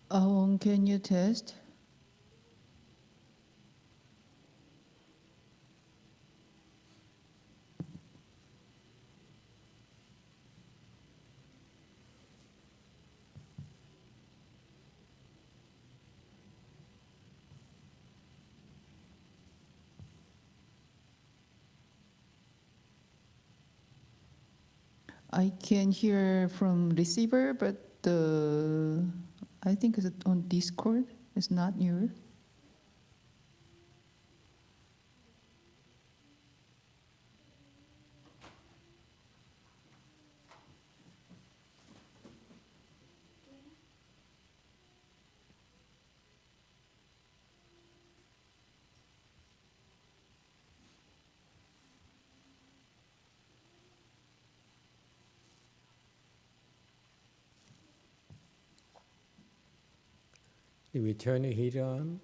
Can you test? I can hear from receiver, but I think it's on Discord. It's not you. Did we turn the heat on?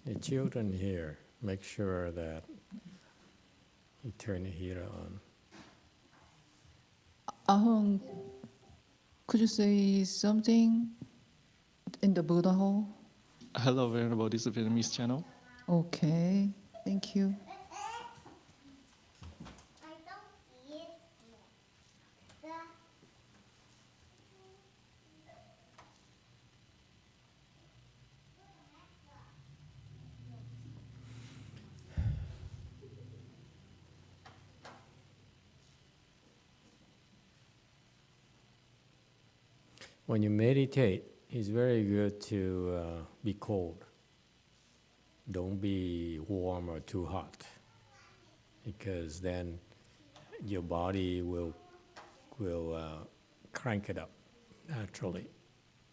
The children here, make sure that you turn the heater on. Ahong, could you say something in the Buddha hall? Hello, Venerable. This is Vietnamese channel. Okay, thank you. When you meditate, it's very good to be cold. Don't be warm or too hot, because then your body will crank it up naturally.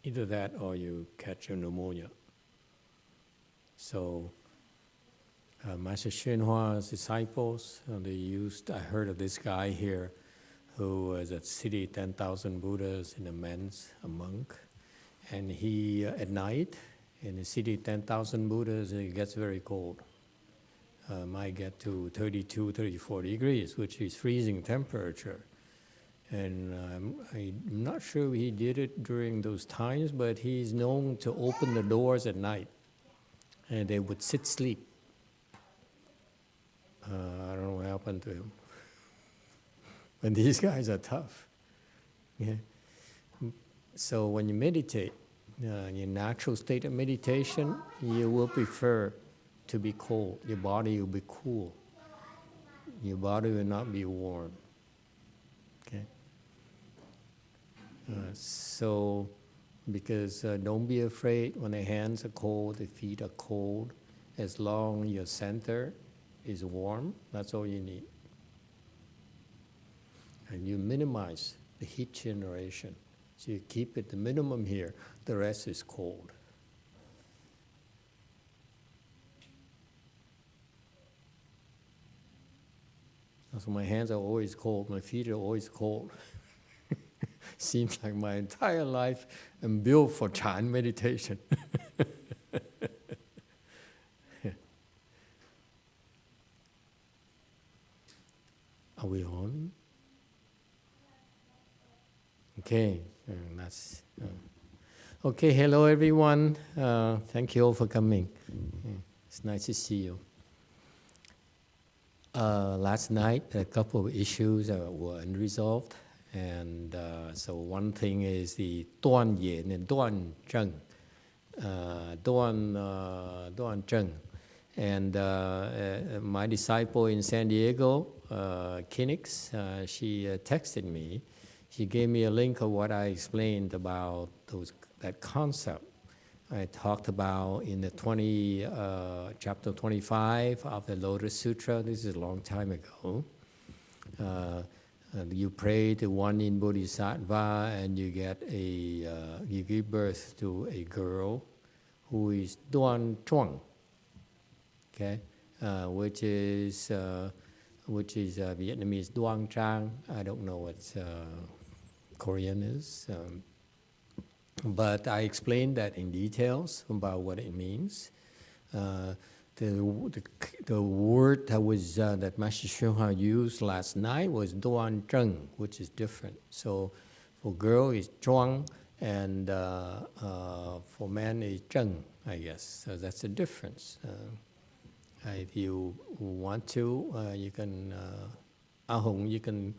Either that or you catch a pneumonia. So Master Hsuan disciples, they used, I heard of this guy here who was at City 10,000 Buddhas in a men's, a monk. And he, at night, in the City 10,000 Buddhas, it gets very cold. Might get to 32, 34 degrees, which is freezing temperature. And I'm not sure he did it during those times, but he's known to open the doors at night. And they would sit sleep. I don't know what happened to him. But these guys are tough. Yeah. So when you meditate, in your natural state of meditation, you will prefer to be cold. Your body will be cool. Your body will not be warm. Okay. So, because don't be afraid when the hands are cold, the feet are cold. As long as your center is warm, that's all you need. And you minimize the heat generation. So you keep it the minimum here, the rest is cold. So my hands are always cold, my feet are always cold. Seems like my entire life I'm built for Chan meditation. Are we on? Okay, that's okay. Hello, everyone. Thank you all for coming. It's nice to see you. Last night, a couple of issues were unresolved, and so one thing is the Duan Yin and Duan Zheng, Duan Zheng, and my disciple in San Diego, Kinix, she texted me. She gave me a link of what I explained about that concept. I talked about in the chapter 25 of the Lotus Sutra. This is a long time ago. You pray to one in Bodhisattva, and you give birth to a girl who is Duan Chuang, okay, which is Vietnamese Duan Trang. I don't know what Korean is. But I explained that in details about what it means. The word that Master Hsuan used last night was Duan Zheng, which is different. So For girl is zōng, and for men is zheng, I guess. So that's the difference. If you want to, you can, Ahong, you can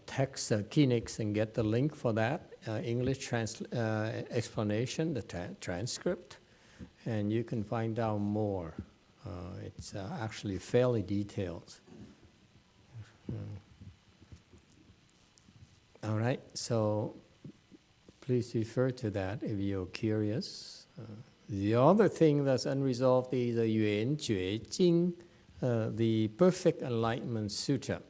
text Kinix and get the link for that, English explanation, the transcript, and you can find out more. It's actually fairly detailed. All right, so please refer to that if you're curious. The other thing that's unresolved is the Yuan Jue Jing, the Perfect Enlightenment Sutra.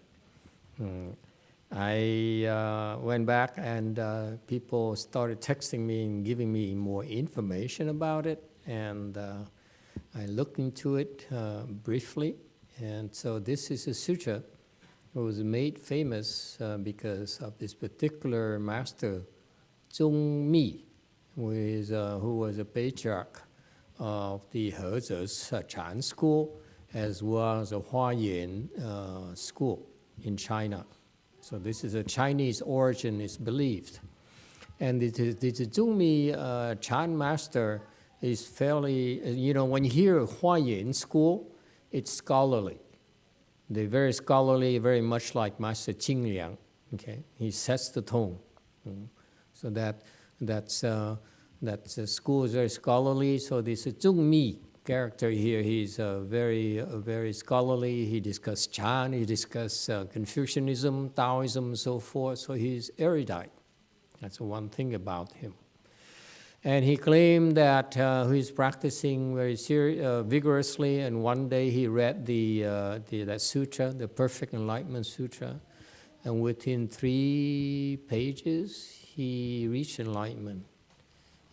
I went back and people started texting me and giving me more information about it, and I looked into it briefly. And so this is a sutra that was made famous because of this particular master, zōng, who was a patriarch of the Heze's Chan school, as well as the Huayuan school in China. So this is a Chinese origin, is believed. And the zōng Chan master is fairly, when you hear Huayuan school, it's scholarly. They're very scholarly, very much like Master Qingliang. Okay, he sets the tone. So that school is very scholarly. So this zōng character here, he's very scholarly. He discussed Chan, he discussed Confucianism, Taoism, and so forth. So he's erudite. That's one thing about him. And he claimed that he's practicing very vigorously, and one day he read that sutra, the Perfect Enlightenment Sutra, and within 3 pages, he reached enlightenment.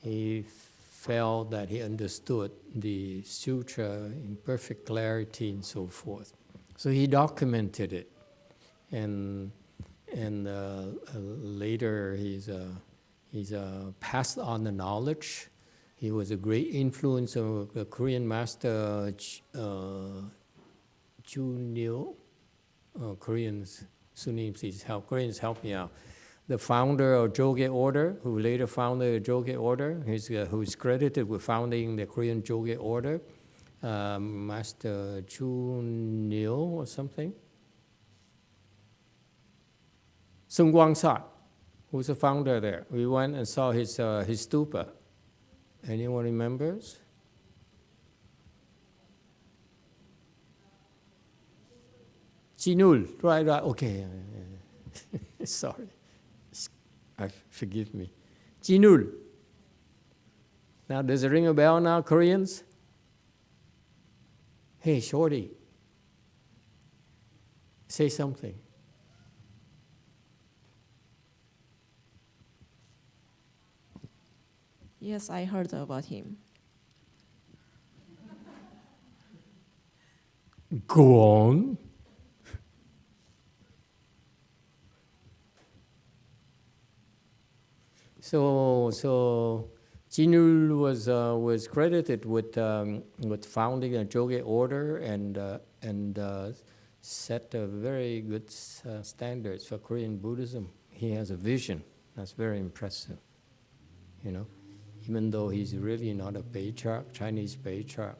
He felt that he understood the sutra in perfect clarity and so forth. So he documented it, and later he's passed on the knowledge. He was a great influence of the Korean master Junil. Koreans help me out. The founder of Jogye Order, who later founded the Jogye Order, who's credited with founding the Korean Jogye Order, Master Junil or something. Sun Guangsat, who's the founder there. We went and saw his stupa. Anyone remembers? Jinul, right, okay. Sorry, forgive me. Jinul. Now, does it ring a bell now, Koreans? Hey, shorty, say something. Yes, I heard about him. Go on. So Jinul was credited with founding a Jogye order and set a very good standards for Korean Buddhism. He has a vision that's very impressive, Even though he's really not a patriarch, Chinese patriarch,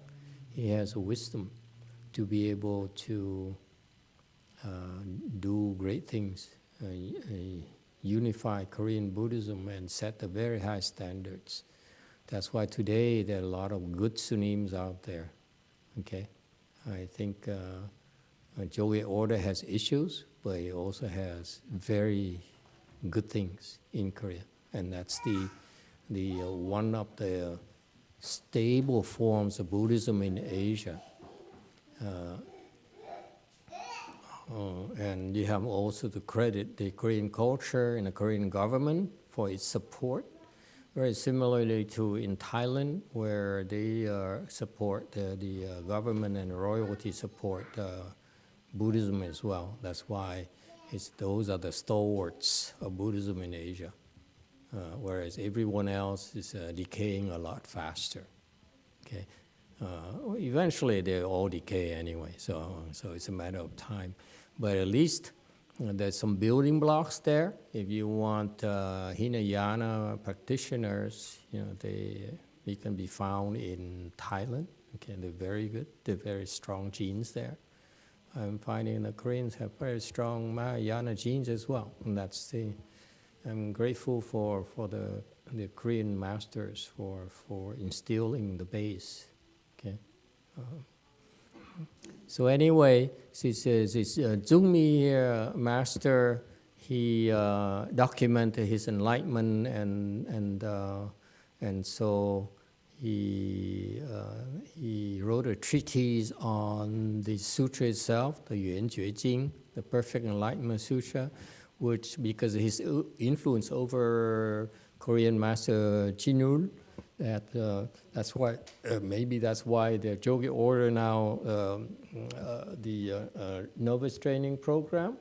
he has a wisdom to be able to do great things, unify Korean Buddhism and set the very high standards. That's why today there are a lot of good Sunims out there. Okay, I think Jogye order has issues, but it also has very good things in Korea, and that's the one of the stable forms of Buddhism in Asia. And you have also to credit the Korean culture and the Korean government for its support. Very similarly to in Thailand, where they support the government and royalty support Buddhism as well. That's why those are the stalwarts of Buddhism in Asia. Whereas everyone else is decaying a lot faster. Okay, eventually they all decay anyway. So it's a matter of time. But at least There's some building blocks there. If you want Hinayana practitioners, they can be found in Thailand. Okay, they're very good. They're very strong genes there. I'm finding the Koreans have very strong Mahayana genes as well, and I'm grateful for the Korean masters for instilling the base. Okay. So anyway, this Zōng here, master, he documented his enlightenment, and so he wrote a treatise on the sutra itself, the Yuan Jue Jing, the Perfect Enlightenment Sutra, which, because of his influence over Korean master Jinul, that's why maybe that's why the Jogi order now the novice training program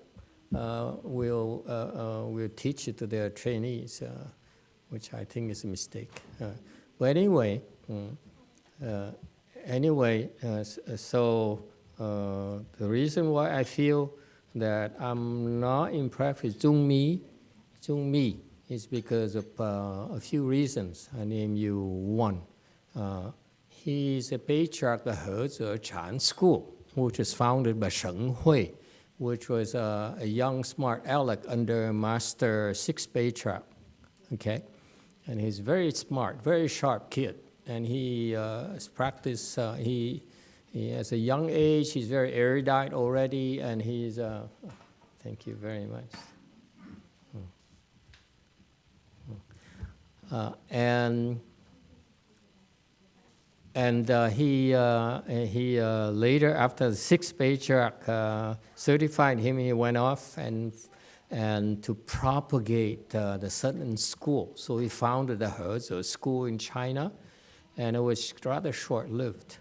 will teach it to their trainees, which I think is a mistake. But anyway, so the reason why I feel that I'm not impressed with Zōng Mi is because of a few reasons. I name you one. He's a patriarch of the Hezhe Chan school, which was founded by Sheng Hui, which was a young, smart aleck under Master Sixth Patriarch. Okay, and he's very smart, very sharp kid, and he has practiced. He has a young age. He's very erudite already, and he's. Thank you very much. And he later, after the sixth patriarch certified him, he went off and to propagate the Southern school. So he founded the Hezhe school in China, and it was rather short-lived.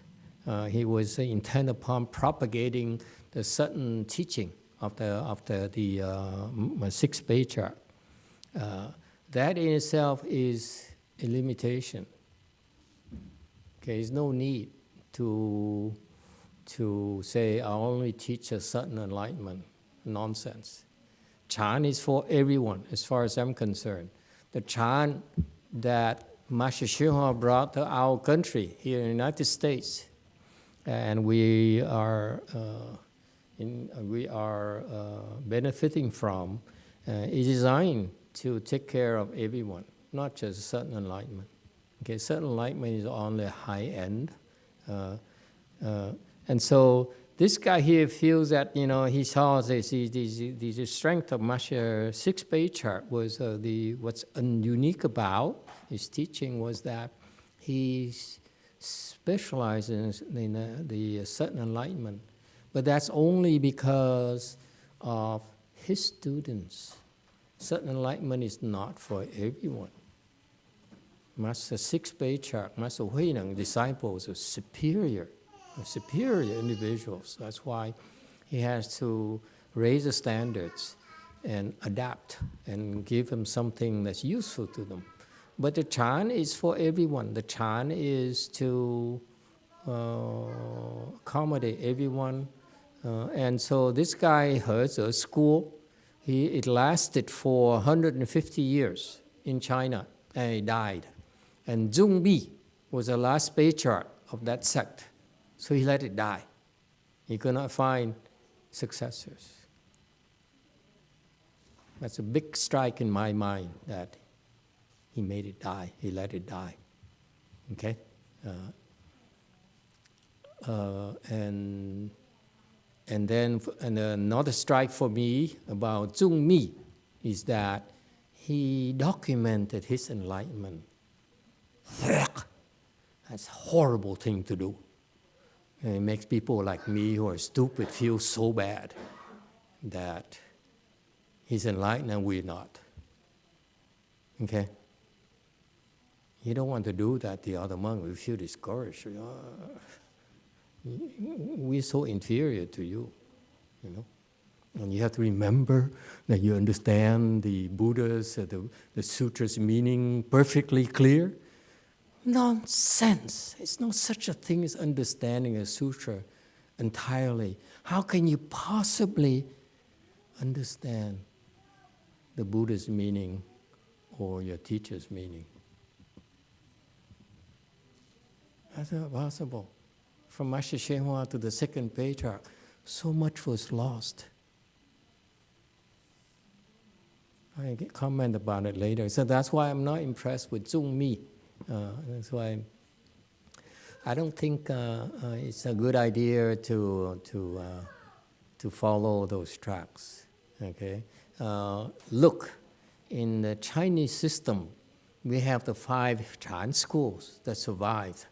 He was intent upon propagating the Southern teaching of the sixth patriarch. That in itself is a limitation. Okay, there's no need to say, I only teach a certain enlightenment. Nonsense. Chan is for everyone, as far as I'm concerned. The Chan that Master Hsuan brought to our country here in the United States, and we are benefiting from, is designed to take care of everyone, not just certain enlightenment. Okay, certain enlightenment is on the high end. And so this guy here feels that, he saw the strength of Master Sixth Patriarch was what's unique about his teaching was that he specializes in the certain enlightenment. But that's only because of his students. Certain enlightenment is not for everyone. Master Sixth Patriarch, Master Huineng disciples are superior individuals. That's why he has to raise the standards and adapt and give them something that's useful to them. But the Chan is for everyone. The Chan is to accommodate everyone. And so this guy has a school. It lasted for 150 years in China, and he died. And Zōng Bi was the last patriarch of that sect, so he let it die. He could not find successors. That's a big strike in my mind that he made it die, he let it die. Okay? And then another strike for me about Zōng Mi is that he documented his enlightenment. That's a horrible thing to do. And it makes people like me who are stupid feel so bad that he's enlightened and we're not. Okay? You don't want to do that to the other monk. We feel discouraged. We're so inferior to you, And you have to remember that you understand the Buddha's, the sutra's meaning perfectly clear. Nonsense. It's no such a thing as understanding a sutra entirely. How can you possibly understand the Buddha's meaning or your teacher's meaning. That's not possible. From Master Hsuan Hua to the second patriarch, so much was lost. I can comment about it later. So that's why I'm not impressed with zōng mi. That's why I don't think it's a good idea to follow those tracks. Okay, look, in the Chinese system, we have the 5 Chan schools that survived,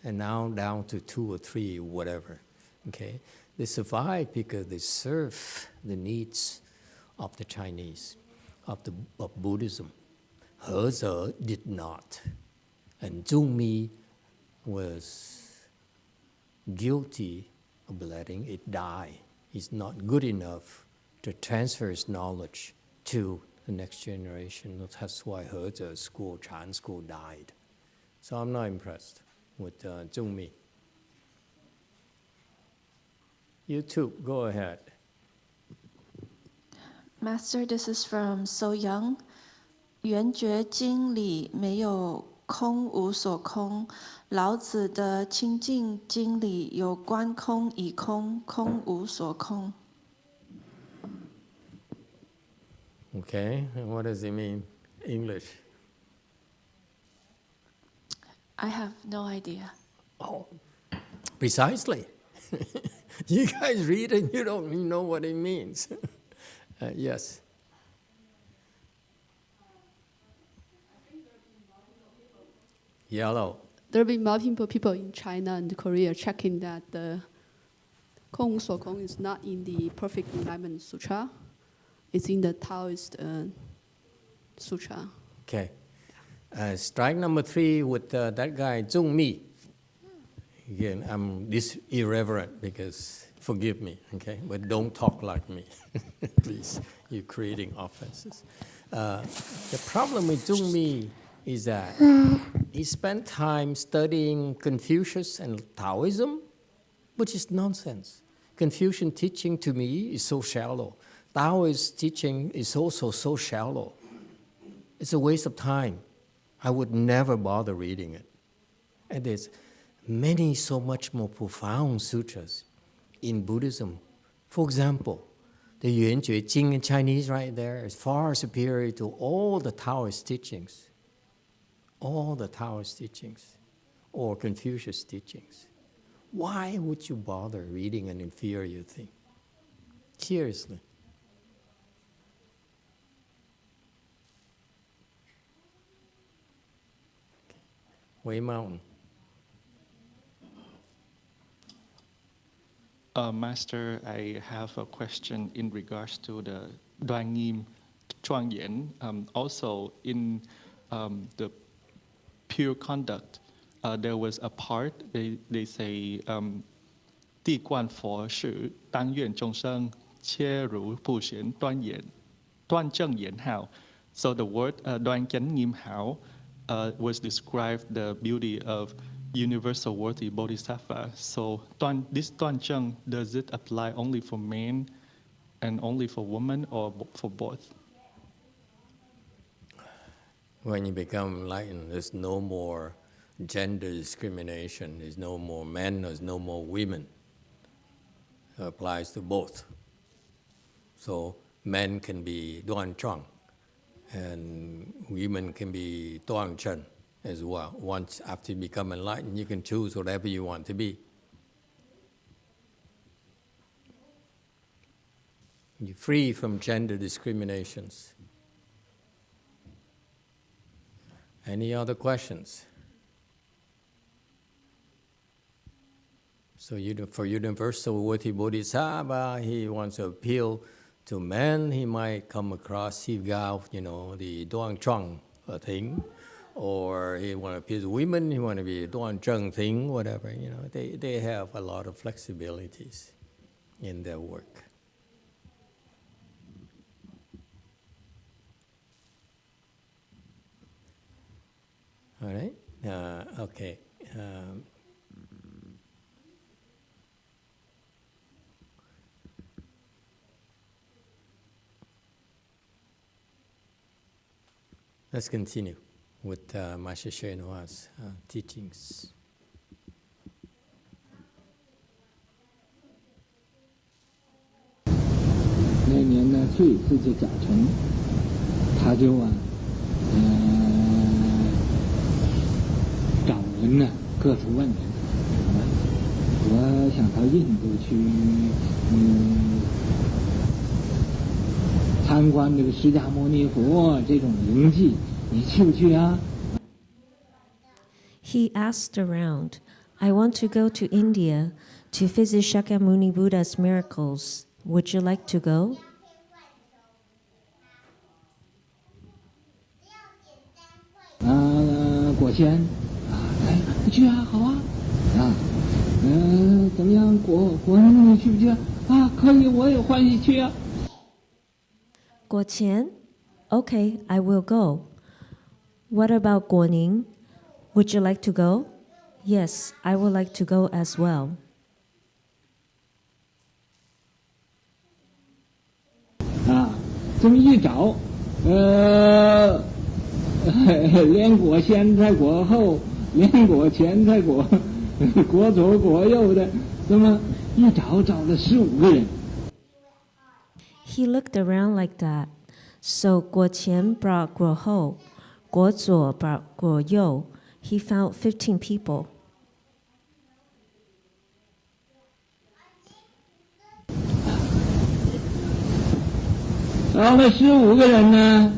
and now down to 2 or 3, whatever. Okay, they survived because they serve the needs of the Chinese, of Buddhism. He did not, and zōng mi was guilty of letting it die. He's not good enough to transfer his knowledge to the next generation. That's why He's school, Chan school, died. So I'm not impressed with zōng mi. You too, go ahead. Master, this is from So Young. 圆觉经里没有空无所空，老子的清净经里有观空以空，空无所空。 Okay, and what does it mean? English? I have no idea. Oh, precisely. You guys read and you don't even know what it means. Yes. Yellow. There have been multiple people in China and Korea checking that the Kong Wu So Kong is not in the Perfect Enlightenment Sutra. It's in the Taoist Sutra. Okay. Strike number 3 with that guy, zōng mi. Again, I'm this irreverent because, forgive me, okay? But don't talk like me, please. You're creating offenses. The problem with zōng mi is that he spent time studying Confucius and Taoism, which is nonsense. Confucian teaching to me is so shallow. Taoist teaching is also so shallow. It's a waste of time. I would never bother reading it. And there's many so much more profound sutras in Buddhism. For example, the Yuan Jue Jing in Chinese right there is far superior to all the Taoist teachings. All the Taoist teachings or Confucius teachings. Why would you bother reading an inferior thing? Seriously. Wei Mountain. Master, I have a question in regards to the Đoan Nghiêm Chuang Yen. Also, in the pure conduct, there was a part, they say, 地观佛是当愿众生切如不显端正言好. So the word 端真nghiêm好 was described the beauty of universal worthy bodhisattva. So this 端正, does it apply only for men and only for women or for both? When you become enlightened, there's no more gender discrimination. There's no more men, there's no more women. It applies to both. So men can be Duan Chang, and women can be Duan Chen as well. Once after you become enlightened, you can choose whatever you want to be. You're free from gender discriminations. Any other questions? So for universal worthy bodhisattva, he wants to appeal to men. He might come across Sivgao, the Duan Chang thing, or he want to appeal to women. He want to be Duan Zheng thing, whatever. They have a lot of flexibilities in their work. All right. Okay. Let's continue with Master Shenhua's teachings. 那年呢，最后一次甲辰，他就找人呢，各处问人。我想到印度去，参观这个释迦牟尼佛这种灵迹，你去不去啊？ He asked around, I want to go to India to visit Shakyamuni Buddha's miracles. Would you like to go? 果贤哎，去啊，好啊，怎么样？果仁，你去不去啊？可以，我也欢喜去啊。Guo Qian? Okay, I will go. What about Guo Ning? Would you like to go? Yes, I would like to go as well. 这么一找，连果先在果后，连果前在果左果右的，这么一找了15个人。He looked around like that. So Guo Qian brought Guo Hou, Guo Zuo brought Guo You. He found 15 people. 找了15个人呢，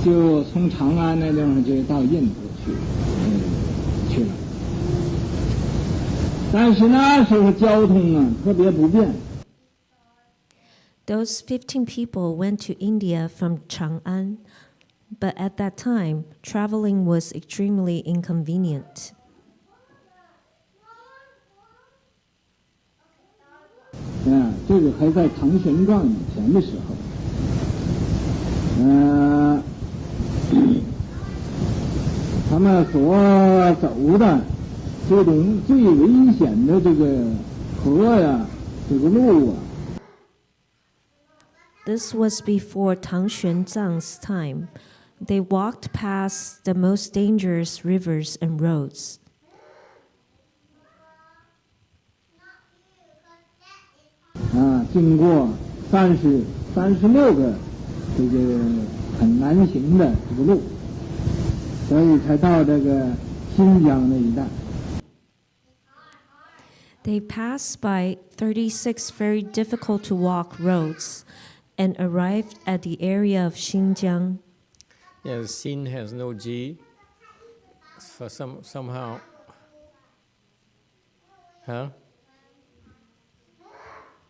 就从长安那地方就到印度去了。但是那时候交通特别不便。Those 15 people went to India from Chang'an, but at that time, traveling was extremely inconvenient. 这个还在唐玄奘以前的时候，他们所走的这种最危险的这个河呀，这个路This was before Tang Xuanzang's time. They walked past the most dangerous rivers and roads. 经过36个这个很难行的这个路，所以才到这个新疆那一带。They passed by 36 very difficult to walk roads and arrived at the area of Xinjiang. Yeah, sin has no G. So somehow,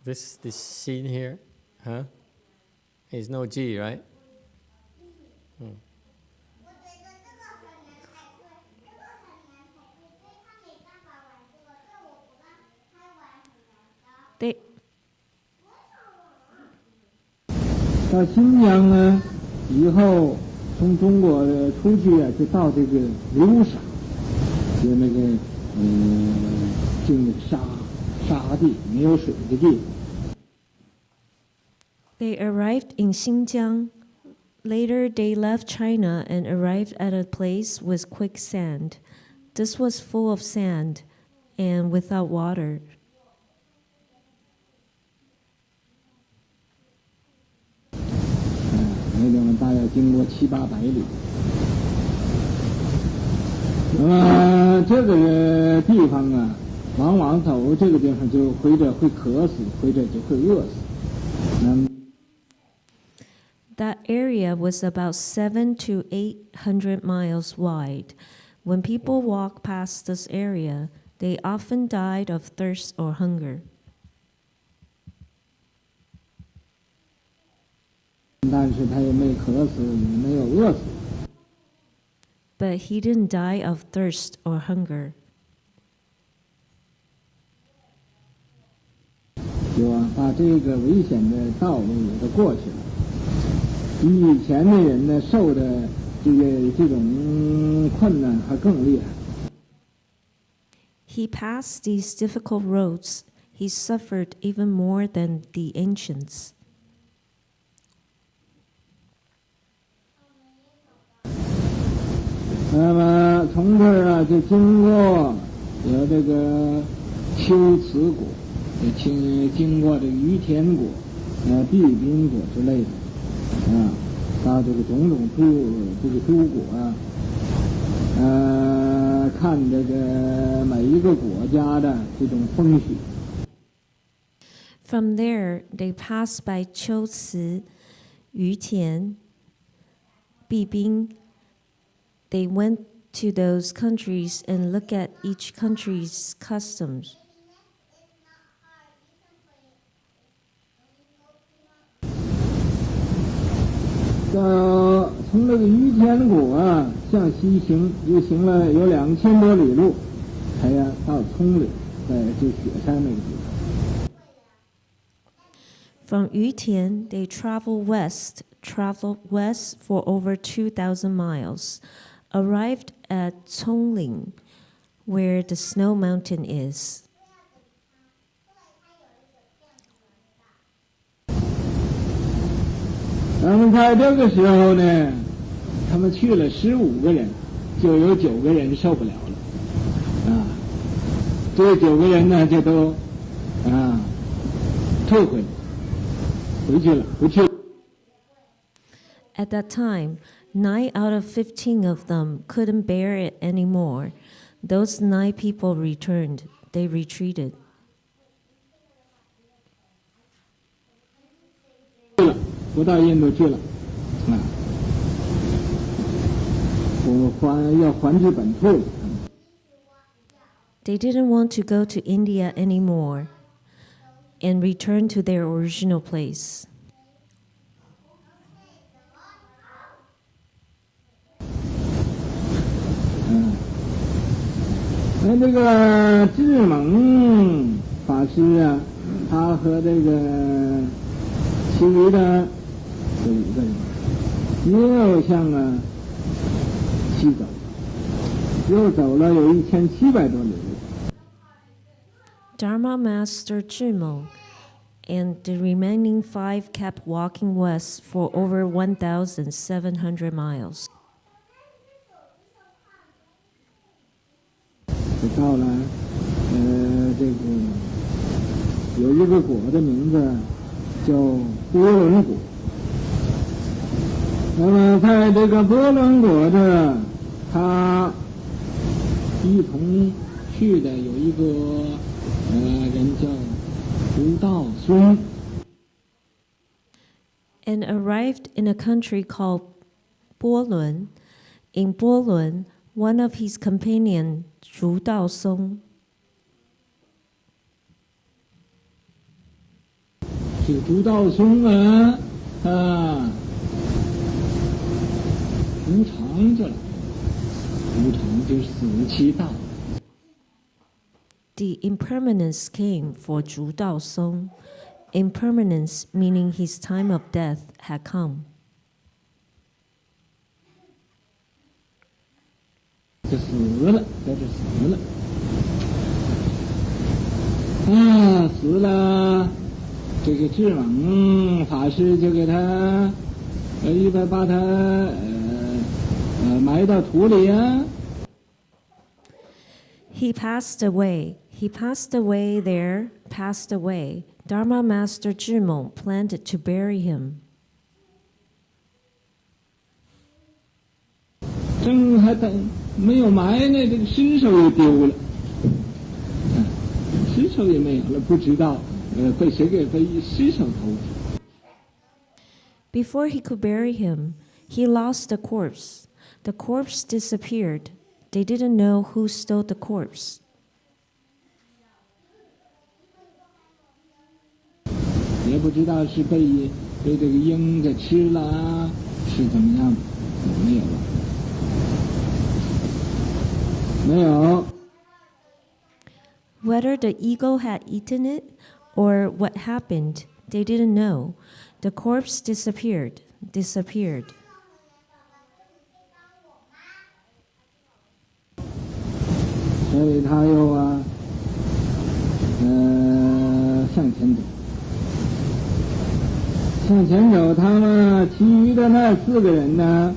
This sin here, is no G, right? They 到新疆呢，以后从中国出去就到这个流沙，就那个进那个沙地，没有水的地方。They arrived in Xinjiang. Later, they left China and arrived at a place with quicksand. This was full of sand and without water. 那地方大概经过700-800里。那么这个地方往往走这个地方就或者会渴死，或者就会饿死。That area was about 700 to 800 miles wide. When people walked past this area, they often died of thirst or hunger. 但是他也没渴死，也没有饿死。But he didn't die of thirst or hunger. 就把这个危险的道路也都过去了。比以前的人呢，受的这种困难还更厉害。He passed these difficult roads. He suffered even more than the ancients. 那么从这儿啊，就经过有这个秋瓷国，经过这个于田国、毕宾国之类的，到这个种种这个诸国啊，看这个每一个国家的这种风俗。From there, they passed by Qiuci, Yutian, Bibing. They went to those countries and looked at each country's customs. 从这个于田国啊向西行，又行了有2000多里路，才到葱岭，在就雪山那个地方。From Yutian, they traveled west for over 2,000 miles, arrived at Congling, where the snow mountain is. 那么在这个时候呢，他们去了15个人，就有9个人受不了了，这9个人呢就都退回去了。 At that time, 9 out of 15 of them couldn't bear it anymore. Those 9 people returned. They retreated. 不到印度去了，要还至本处了。 They didn't want to go to India anymore and return to their original place. 那这个智蒙法师啊，他和这个其余的这5个人又向西走，又走了有1700多里路。 Dharma Master Zhimeng and the remaining 5 kept walking west for over 1,700 miles. 就到了这个有一个国的名字叫波伦国。那么在这个波伦国这，他一同去的有一个人叫朱道孙。 And arrived in a country called Bolun. In Bolun, one of his companions, Zhu Daosong. 这个朱道松啊，无常就来了，无常就是死期到了。 The impermanence came for Zhu Daosong. Impermanence meaning his time of death had come. 就死了，在这死了。死了，这个智蒙法师就给他，预备把他埋到土里啊。 He passed away. He passed away there, passed away. Dharma Master Zhimeng planned to bury him. 正还等没有埋呢，这个尸首又丢了，尸首也没有了，不知道被谁给尸首偷去。 Before he could bury him, he lost the corpse. The corpse disappeared. They didn't know who stole the corpse. 也不知道是被这个鹰给吃了，是怎么样的，没有了。 没有。 Whether the eagle had eaten it or what happened, they didn't know. The corpse disappeared. 所以他又向前走。向前走，他们其余的那4个人呢，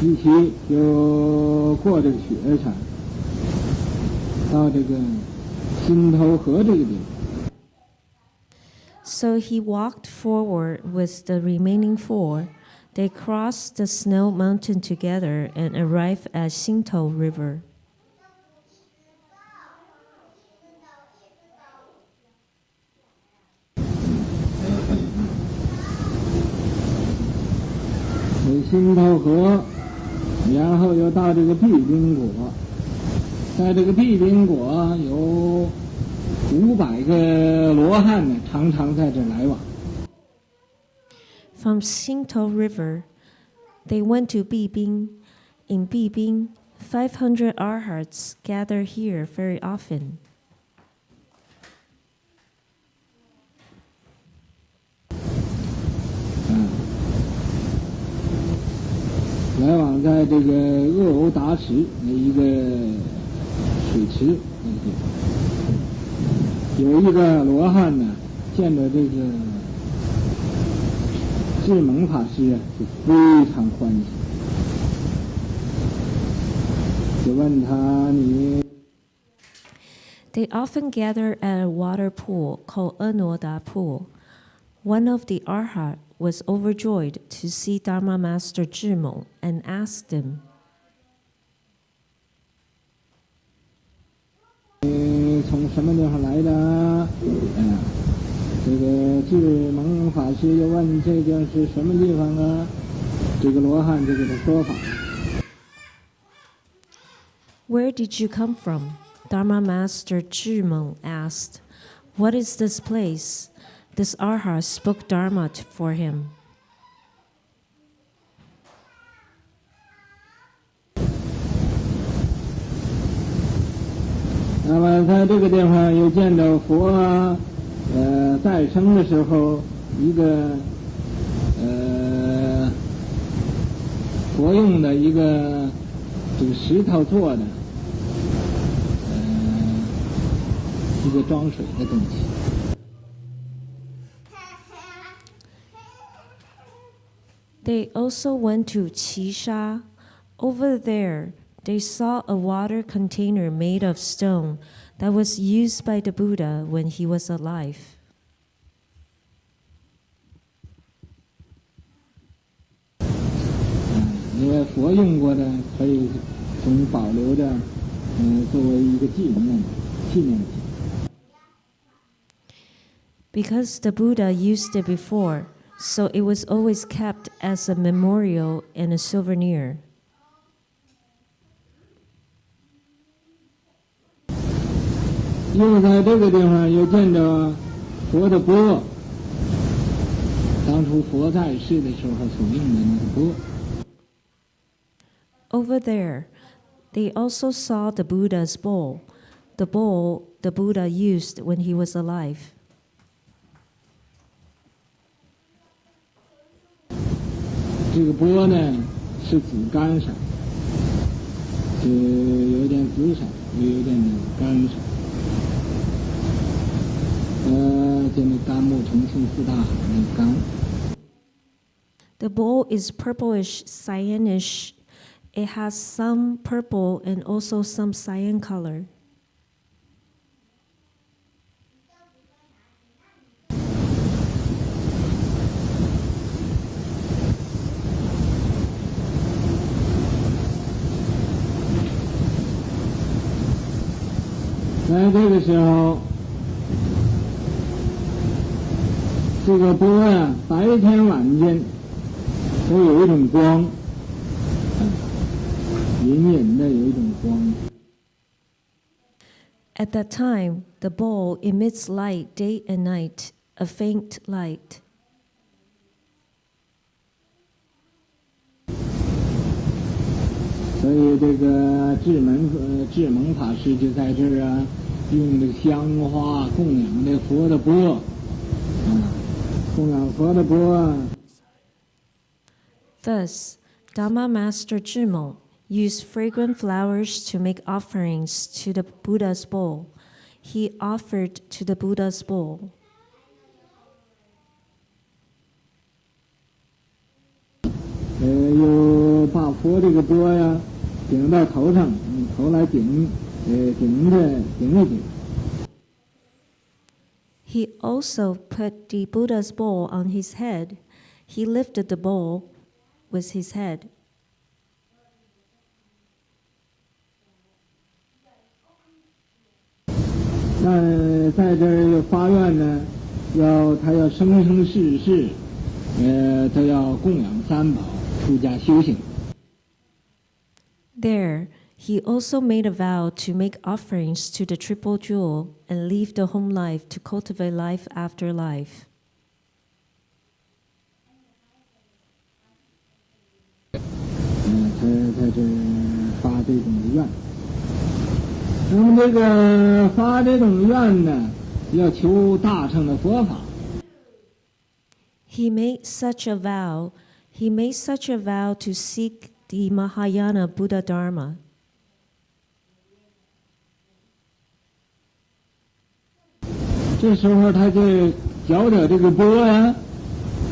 一起就过这个雪山，到这个新头河这个地方。 So he walked forward with the remaining four. They crossed the snow mountain together and arrived at Xingtou River. 新头河，然后又到这个碧宾国，在这个碧宾国有500个罗汉呢，常常在这来往。 From Xingtou River, they went to Bibing. In Bibing, 500 arhats gather here very often. 来往在这个鄂欧达池的一个水池那个地方，有一个罗汉呢，见到这个智蒙法师啊，就非常欢喜，就问他你。 They often gather at a water pool called Enoda Pool. One of the arhat was overjoyed to see Dharma Master Zhimong and asked him, 从什么地方来的？这个智蒙法师又问这个是什么地方啊？这个罗汉就给他说法。 Where did you come from? Dharma Master Zhimong asked. What is this place? This arhat spoke Dharma for him. 那么在这个地方又见到佛在生的时候，一个佛用的一个这个石头做的一个装水的东西。 They also went to Qisha. Over there, they saw a water container made of stone that was used by the Buddha when he was alive. 因为佛用过的，可以总保留着，作为一个纪念品。 Because the Buddha used it before, so it was always kept as a memorial and a souvenir. 又在这个地方又见着佛的钵，当初佛在世的时候所用的那个钵。 Over there, they also saw the Buddha's bowl, the bowl the Buddha used when he was alive. 这个钵呢是紫干色，有点紫色，也有点干色。就那甘木重庆四大海那甘。 The bowl is purplish cyanish. It has some purple and also some cyan color. 在这个时候，这个钵呀，白天晚间都有一种光，隐隐的有一种光。 At that time, the bowl emits light day and night, a faint light. 所以这个智蒙法师就在这儿啊，用这个香花供养这佛的钵，供养佛的钵。 Thus, Dhamma Master Zhimong used fragrant flowers to make offerings to the Buddha's bowl. He offered to the Buddha's bowl. 又就把佛这个钵呀顶在头上，头来顶一顶。 He also put the Buddha's bowl on his head. He lifted the bowl with his head. 在这儿又发愿呢，他要生生世世，他要供养三宝，出家修行。 There, he also made a vow to make offerings to the Triple Jewel and leave the home life to cultivate life after life. 他这发这种愿。那么这个发这种愿呢，要求大乘的佛法。 He made such a vow. He made such a vow to seek the Mahayana Buddha Dharma. 这时候他就搅搅这个钵呀，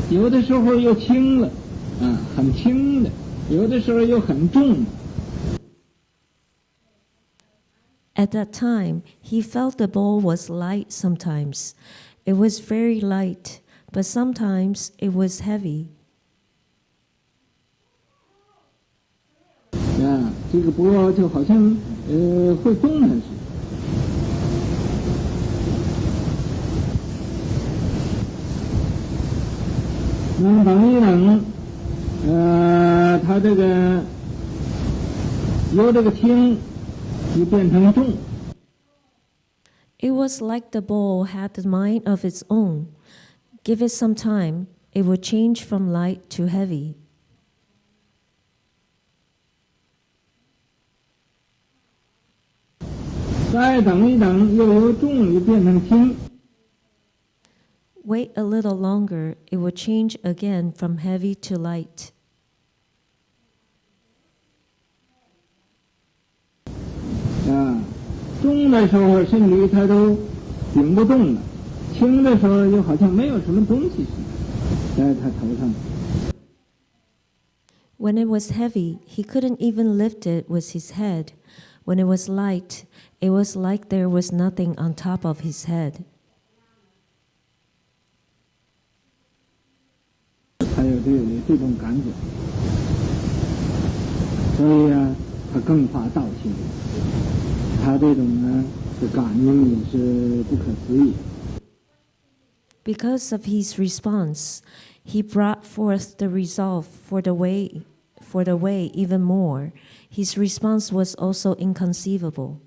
有的时候又轻了，很轻的，有的时候又很重。 At that time, he felt the bowl was light sometimes. It was very light, but sometimes it was heavy. 这个钵就好像会动弹似的。 那么等一等，他这个由这个轻就变成重。 It was like the bowl had the mind of its own. Give it some time, it would change from light to heavy. 再等一等，又由重又变成轻。 Wait a little longer, it would change again from heavy to light. 重的时候身体他都顶不动了，轻的时候又好像没有什么东西似的在他头上。 When it was heavy, he couldn't even lift it with his head. When it was light, it was like there was nothing on top of his head. 他有这种感觉，所以他更发道心。他这种呢，这感应也是不可思议。 Because of his response, he brought forth the resolve for the way even more. His response was also inconceivable.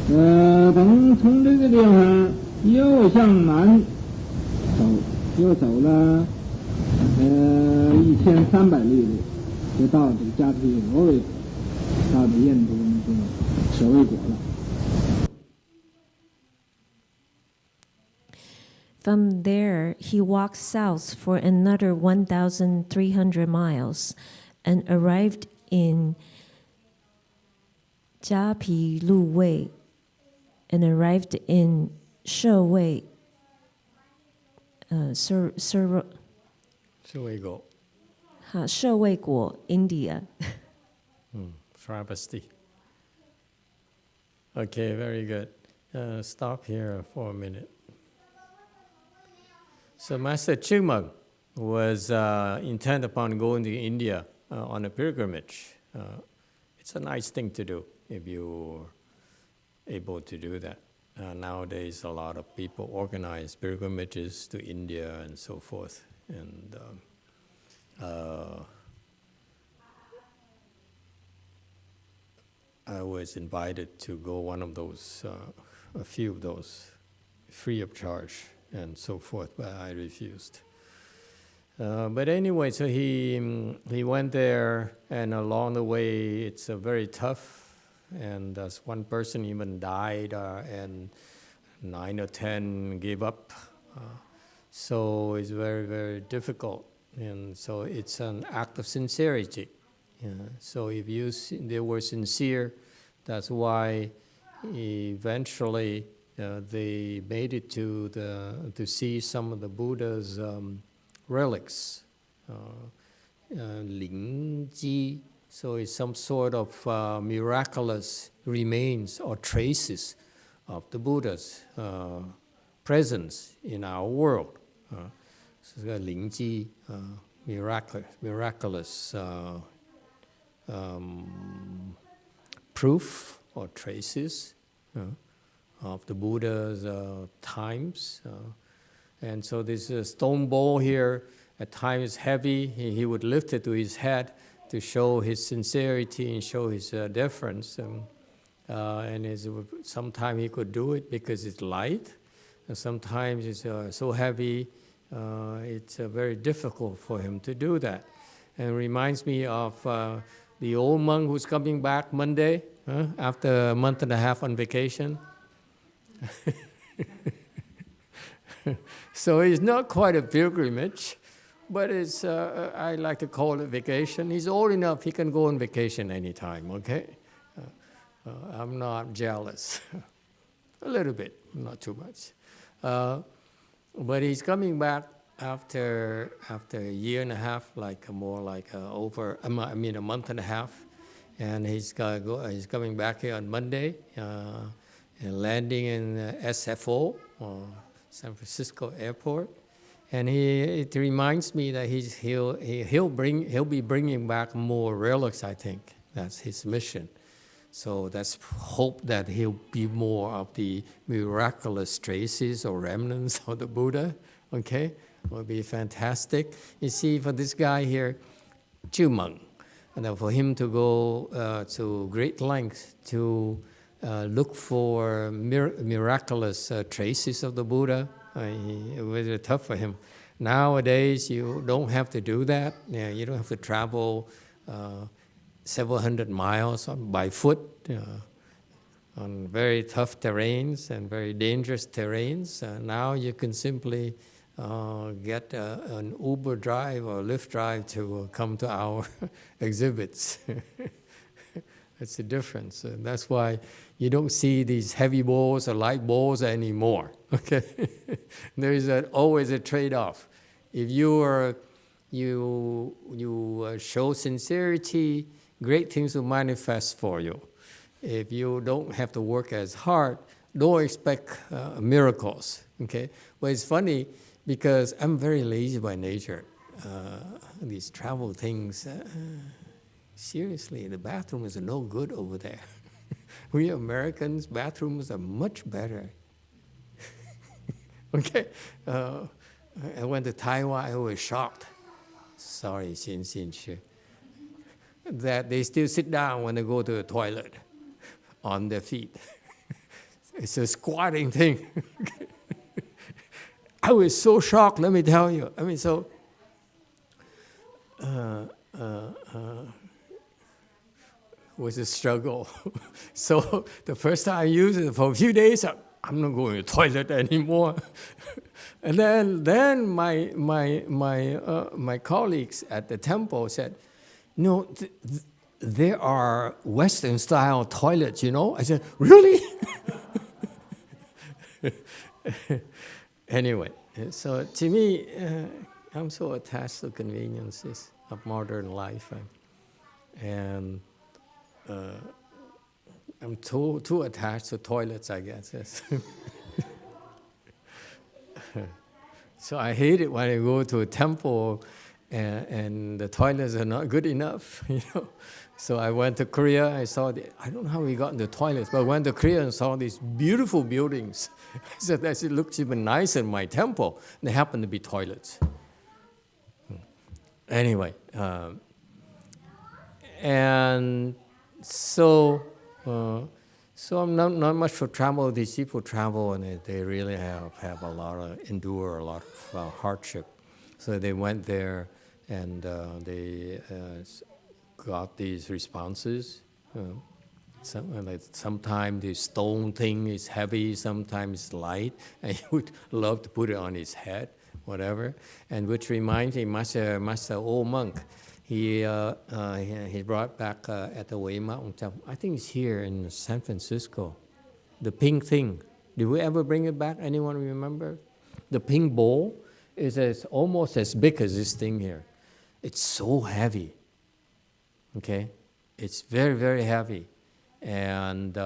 等从这个地方又向南走，又走了1300里路，就到这个迦毗罗卫国，到这印度那个舍卫国了。 From there, he walked south for another 1,300 miles and arrived in Japi Lu Wei and arrived in Shewei, Shewei Guo, India. Travesty. Okay, very good. Stop here for a minute. So Master Chigmug was intent upon going to India on a pilgrimage. It's a nice thing to do if you're able to do that. Nowadays, a lot of people organize pilgrimages to India and so forth. And I was invited to go one of those, a few of those, free of charge and so forth, but I refused. But anyway, so he went there, and along the way, it's very tough, and one person even died, and 9 or 10 gave up. So it's very, very difficult, and so it's an act of sincerity. So if they were sincere, that's why eventually they made it to see some of the Buddha's relics, Ling Ji. So it's some sort of miraculous remains or traces of the Buddha's presence in our world. So it's got Ling Ji, miraculous proof or traces of the Buddha's times. And so this stone ball here at times heavy. He would lift it to his head to show his sincerity and show his deference. And sometimes he could do it because it's light, and sometimes it's so heavy, it's very difficult for him to do that. And it reminds me of the old monk who's coming back Monday after a month and a half on vacation. So it's not quite a pilgrimage, but it's, I like to call it vacation. He's old enough, he can go on vacation anytime, okay? I'm not jealous. A little bit, not too much. But he's coming back after a year and a half, more like a month and a half. And he's coming back here on Monday and landing in SFO, San Francisco Airport. And it reminds me that he'll be bringing back more relics, I think. That's his mission. So let's hope that he'll be more of the miraculous traces or remnants of the Buddha, okay? It would be fantastic. You see, for this guy here, Chumeng, and for him to go to great lengths to look for miraculous traces of the Buddha, it was tough for him. Nowadays, you don't have to do that. You don't have to travel several hundred miles by foot on very tough terrains and very dangerous terrains. Now you can simply get an Uber drive or Lyft drive to come to our exhibits. That's the difference. That's why you don't see these heavy balls or light balls anymore. Okay, there is always a trade-off. If you show sincerity, great things will manifest for you. If you don't have to work as hard, don't expect miracles. Okay, but it's funny because I'm very lazy by nature. These travel things. Seriously, the bathroom is no good over there. We Americans, bathrooms are much better. Okay, I went to Taiwan, I was shocked. Sorry, Xin, that they still sit down when they go to the toilet on their feet. It's a squatting thing. I was so shocked, let me tell you. I mean, so, was a struggle. So the first time I used it for a few days, I'm not going to the toilet anymore. And then my colleagues at the temple said, no, there are Western style toilets, you know? I said, really? Anyway, so to me, I'm so attached to conveniences of modern life. And I'm too attached to toilets, I guess. Yes. So I hate it when I go to a temple and the toilets are not good enough, you know. So I went to Korea, I don't know how we got in the toilets, but I went to Korea and saw these beautiful buildings. I said, it looks even nicer than my temple. And they happen to be toilets. Anyway, and so I'm not much for travel. These people travel and they really have endure a lot of hardship. So they went there and they got these responses. Sometimes the stone thing is heavy, sometimes it's light, and he would love to put it on his head, whatever. And which reminds me, Master old monk. He brought back at the Way Mountain Temple. I think it's here in San Francisco. The pink thing, Did we ever bring it back? Anyone remember? The pink bowl is almost as big as this thing here. It's so heavy. Okay? It's very, very heavy. And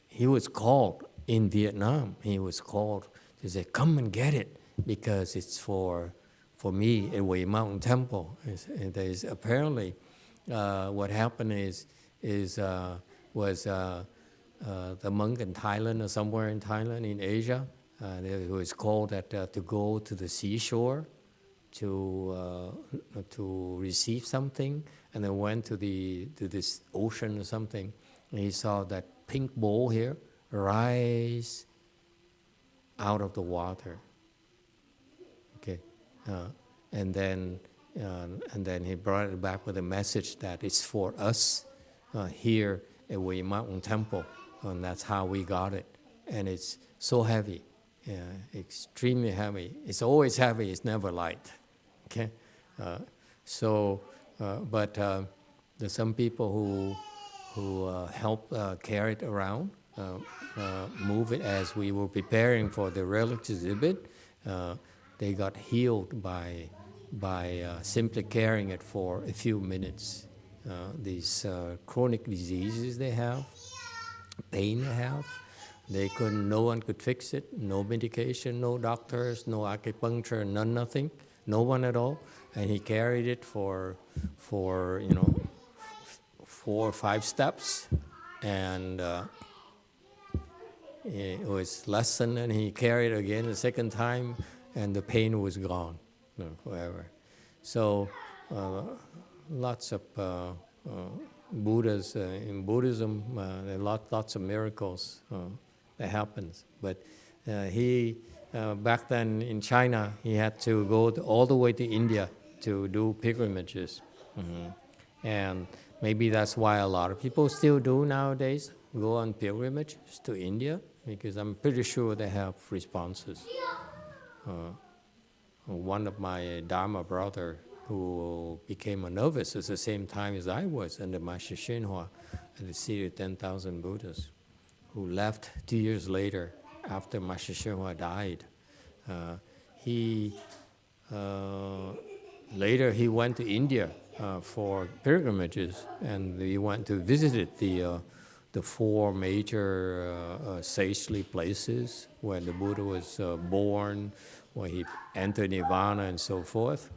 he was called in Vietnam. He was called to say, come and get it, because it's for me at Way Mountain Temple. There's apparently what happened was the monk in Thailand or somewhere in Thailand, in Asia, who was called to go to the seashore to receive something, and then went to this ocean or something, and he saw that pink bowl here rise out of the water. Okay, and then he brought it back with a message that it's for us here at Way Mountain Temple, and that's how we got it. And it's so heavy, extremely heavy. It's always heavy. It's never light. Okay, but there's some people who help carry it around, move it as we were preparing for the relic exhibit. They got healed by simply carrying it for a few minutes. These chronic diseases they have, pain they have, no one could fix it, no medication, no doctors, no acupuncture, nothing, no one at all. And he carried it for 4 or 5 steps, and it was lessened, and he carried it again the second time, and the pain was gone, forever. So lots of Buddhas in Buddhism, there are lots of miracles that happens. But he back then in China, he had to go all the way to India to do pilgrimages, and maybe that's why a lot of people still do nowadays, go on pilgrimages to India, because I'm pretty sure they have responses. One of my Dharma brother, who became a novice at the same time as I was under Master Shenhua at the City of 10,000 Buddhas, who left 2 years later after Master Shenhua died. Later he went to India for pilgrimages, and he went to visit the 4 major sagely places where the Buddha was born, where he entered Nirvana and so forth.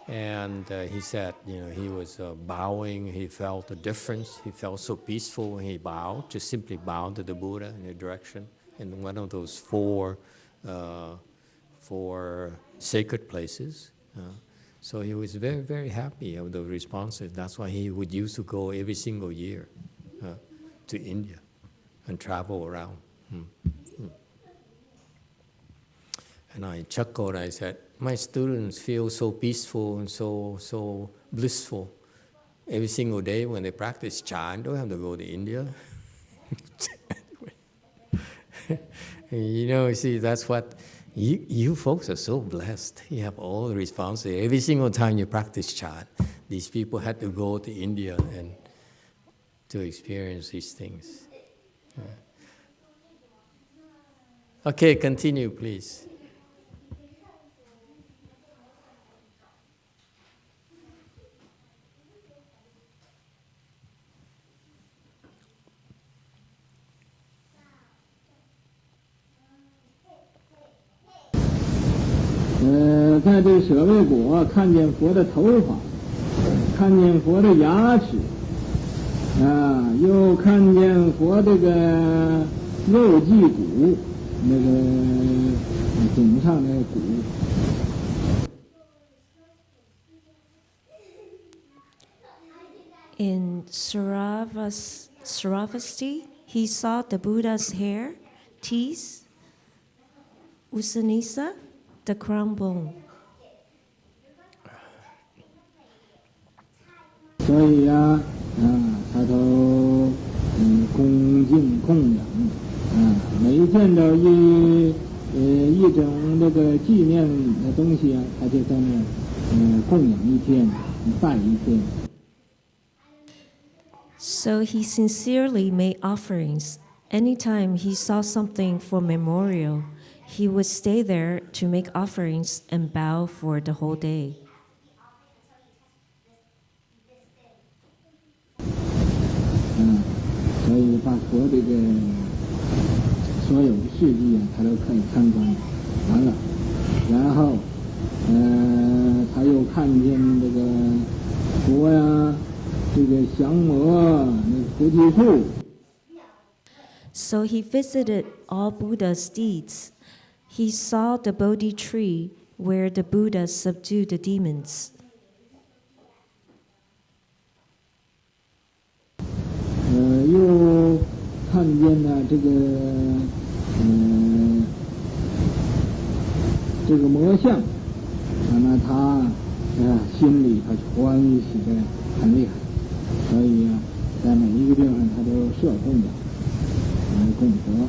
And he said, he was bowing, he felt a difference, he felt so peaceful when he bowed, just simply bowed to the Buddha in the direction, in one of those 4 sacred places. So he was very, very happy of the responses. That's why he would used to go every single year to India and travel around. And I chuckled, I said, my students feel so peaceful and so blissful every single day when they practice Chan. Don't have to go to India. See, that's what, you folks are so blessed. You have all the responses. Every single time you practice Chan, these people had to go to India and to experience these things. Okay, continue, please. 在这舍卫国看见佛的头发，看见佛的牙齿，又看见佛这个肉髻骨，那个顶上那个骨。In Sravasti, he saw the Buddha's hair, teeth, Usanisa, the crown bone. 所以呀，他都恭敬供养，每见到一种这个纪念的东西啊，他就在那供养一天，拜一天。So he sincerely made offerings Anytime he saw something for memorial, he would stay there to make offerings and bow for the whole day. 所以把佛这个所有的事迹啊，他都可以参观完了，然后他又看见这个佛呀，这个降魔，那个菩提树。 So he visited all Buddha's deeds. He saw the Bodhi tree where the Buddha subdued the demons. 又看见了这个魔像，那他心里他欢喜的很厉害，所以啊，在每一个地方他都设供的，供佛。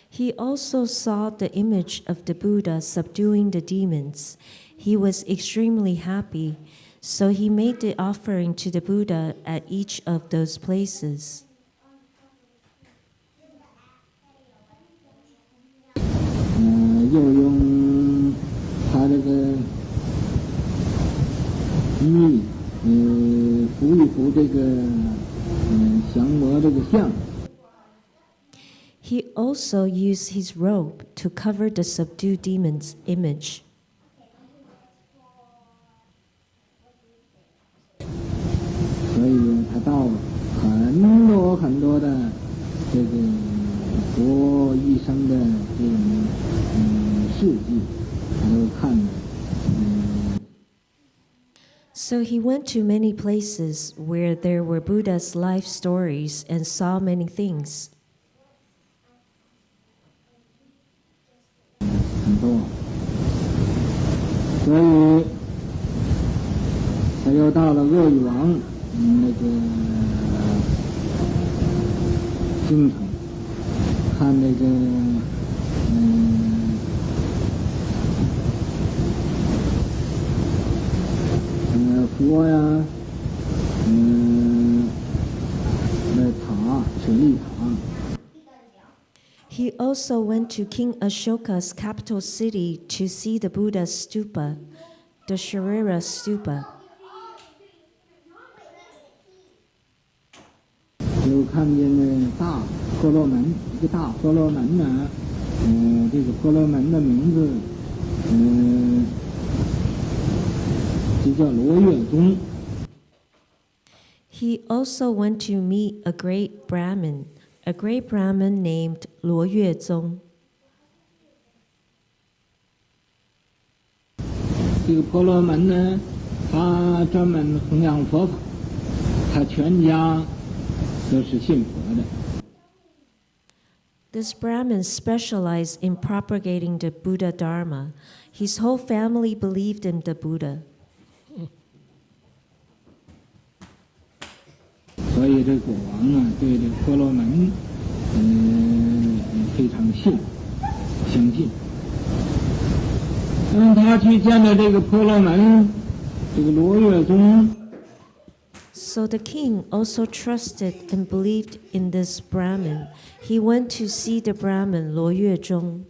He also saw the image of the Buddha subduing the demons. He was extremely happy, so he made the offering to the Buddha at each of those places. 又用他这个衣扶一扶这个降魔这个像。 He also used his robe to cover the subdued demon's image. 所以他到很多的这个佛一生的这种事迹，他都看了。So he went to many places where there were Buddha's life stories and saw many things. 很多，所以他又到了鄂豫王那个京城，看那个佛呀，那塔舍利塔。 He also went to King Ashoka's capital city to see the Buddha's stupa, the Sharira stupa. 又看见那大婆罗门，一个大婆罗门呢，这个婆罗门的名字，就叫罗月宗。 He also went to meet a great Brahmin named Luo Yuezong. 这个婆罗门呢，他专门弘扬佛法，他全家都是信佛的。 This Brahmin specialized in propagating the Buddha Dharma. His whole family believed in the Buddha. 所以这国王啊，对这婆罗门，非常相信。他去见了这个婆罗门，这个罗月宗。 So the king also trusted and believed in this Brahmin. He went to see the Brahmin Luo Yuezong.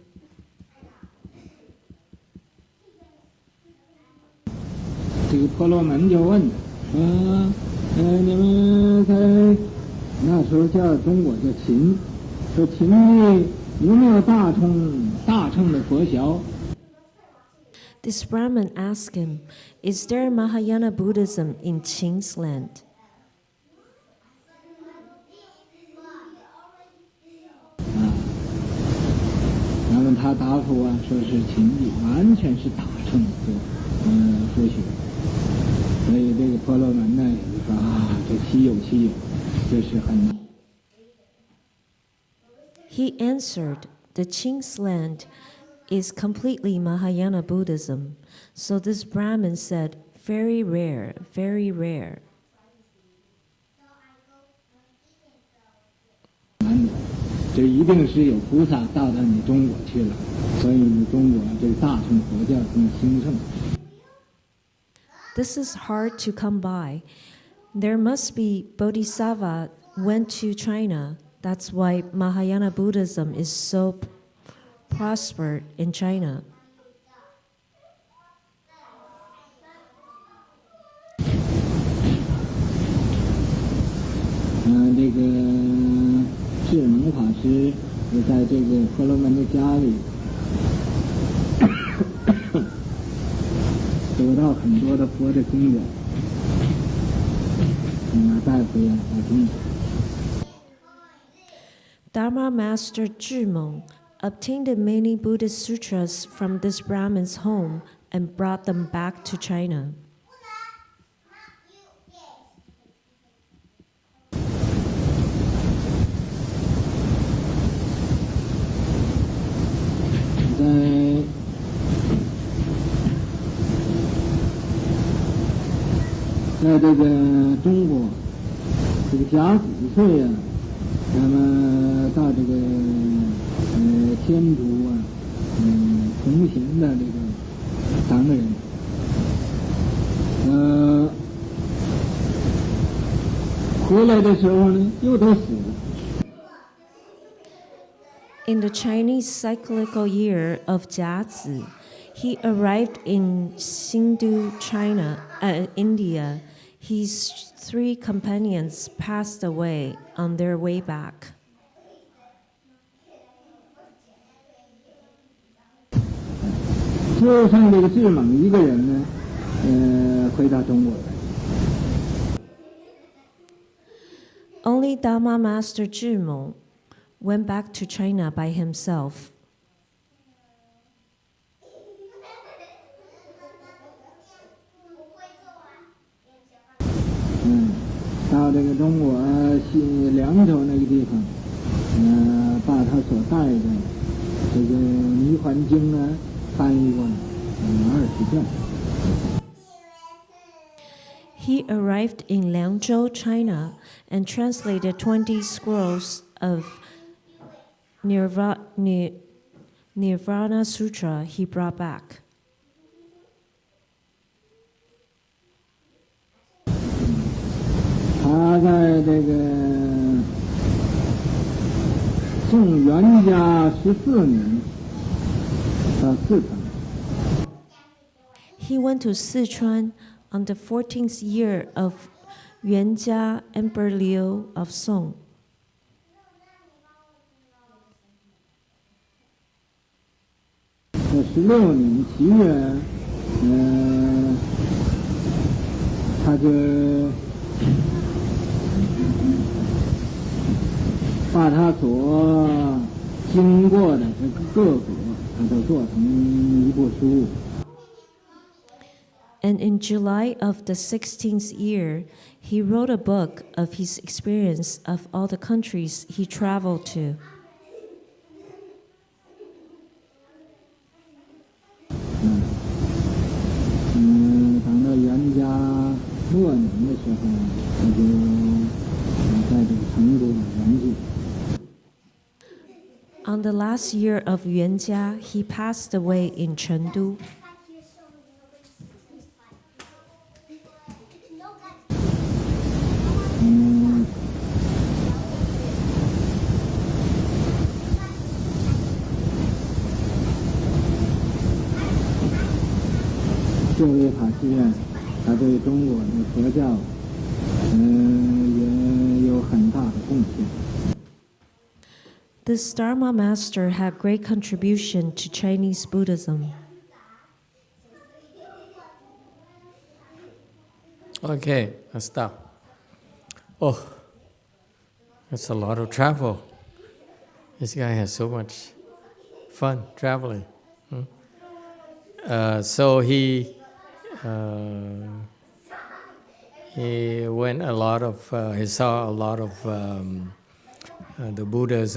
这个婆罗门就问说：“你们在那时候叫中国叫秦，说秦地有没有大乘的佛学？” This Brahmin asked him, "Is there Mahayana Buddhism in Qing's land?" 然后他答复啊，说是秦地完全是大乘佛学，所以这个婆罗门呢也就说啊，这稀有，这是很。 He answered, "The Qing's land is completely Mahayana Buddhism." So this Brahmin said, "Very rare, very rare." 这一定是有菩萨到你中国去了，所以你中国这个大乘佛教更兴盛。 This is hard to come by. There must be Bodhisattva went to China. That's why Mahayana Buddhism is so prospered in China.这个智蒙法师也在这个婆罗门的家里得到很多的佛的经典，带回来把经典。Dharma Master Zhimeng obtained many Buddhist sutras from this Brahmin's home and brought them back to China. 在这个中国，这个甲子岁啊，那么到这个天竺啊，同行的这个3个人，回来的时候呢，又都死了。 In the Chinese cyclical year of Jiazi, he arrived in Xindu, China, India. His 3 companions passed away on their way back. 就剩这个智蒙一个人呢，回到中国来。 Only Dharma Master Zhimeng went back to China by himself. 到这个中国凉州那个地方，把他所带的这个《弥环经》呢翻译过来，20卷。 He arrived in Liangzhou, China, and translated 20 scrolls of Nirvana Sutra he brought back. 他在这个宋元嘉14年到四川。He went to Sichuan on the 14th year of Yuanjia Emperor Liu of Song. 16年7月，他就把他所经过的这个各国，他都做成一部书。And in July of the 16th year, he wrote a book of his experience of all the countries he traveled to. 等到元嘉末年的时候，他就在这个成都圆寂。On the last year of Yuanjia, he passed away in Chengdu. 这位法师啊，他对中国的佛教，也有很大的贡献。This Dharma master had great contribution to Chinese Buddhism. Okay, let's stop. Oh, that's a lot of travel. This guy has so much fun traveling. So he went a lot of, he saw a lot of the Buddha's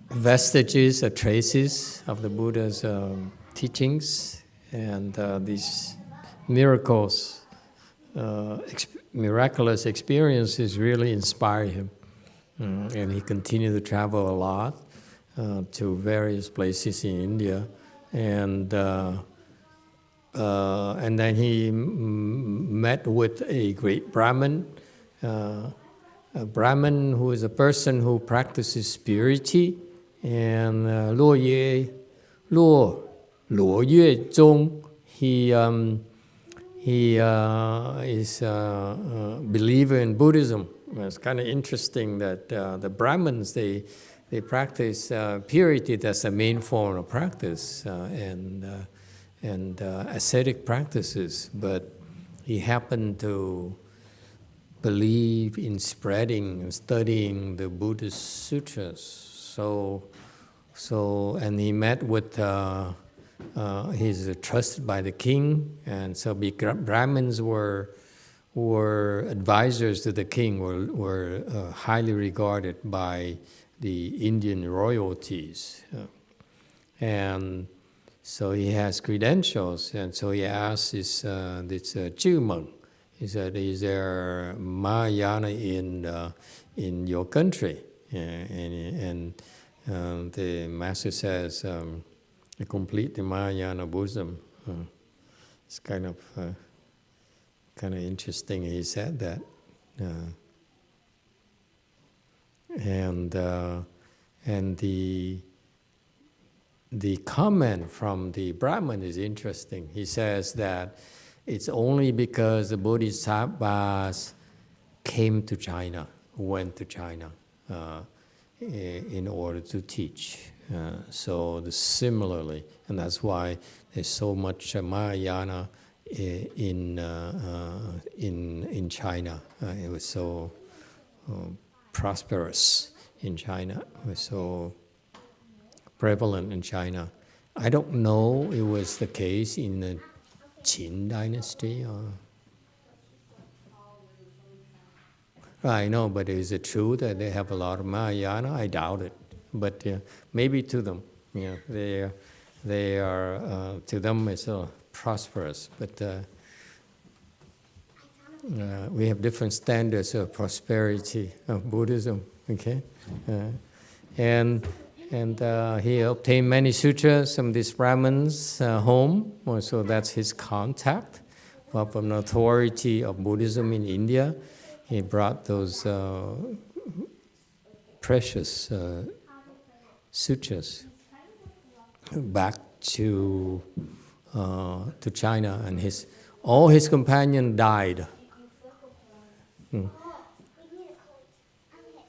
vestiges, traces of the Buddha's teachings, and these miracles, miraculous experiences really inspire him. And he continued to travel a lot to various places in India. And then he met with a great Brahmin a Brahmin who is a person who practices purity, and Luo Yue Zōng, he is a believer in Buddhism. It's kind of interesting that the Brahmins, they practice purity. That's the main form of practice, and ascetic practices. But he happened to believe in spreading and studying the Buddhist sutras. So and he met with, he's trusted by the king, and so Brahmins were advisors to the king, were highly regarded by the Indian royalties. And so he has credentials, and so he asked this Chūmeng, he said, is there Mahayana in your country? And the master says, complete the Mahayana Buddhism. It's kind of interesting he said that. And the comment from the Brahmin is interesting. He says that it's only because the Bodhisattvas came to China, went to China in order to teach. So similarly, and that's why there's so much Mahayana in China. It was so prosperous in China. It was so prevalent in China. I don't know it was the case in the Qin dynasty. I know, but is it true that they have a lot of Mahayana? I doubt it. But maybe to them, they are to them it's prosperous. But we have different standards of prosperity of Buddhism. Okay, and he obtained many sutras from these Brahmins' home. So that's his contact. From an authority of Buddhism in India, he brought those precious sutras back to China, and all his companions died.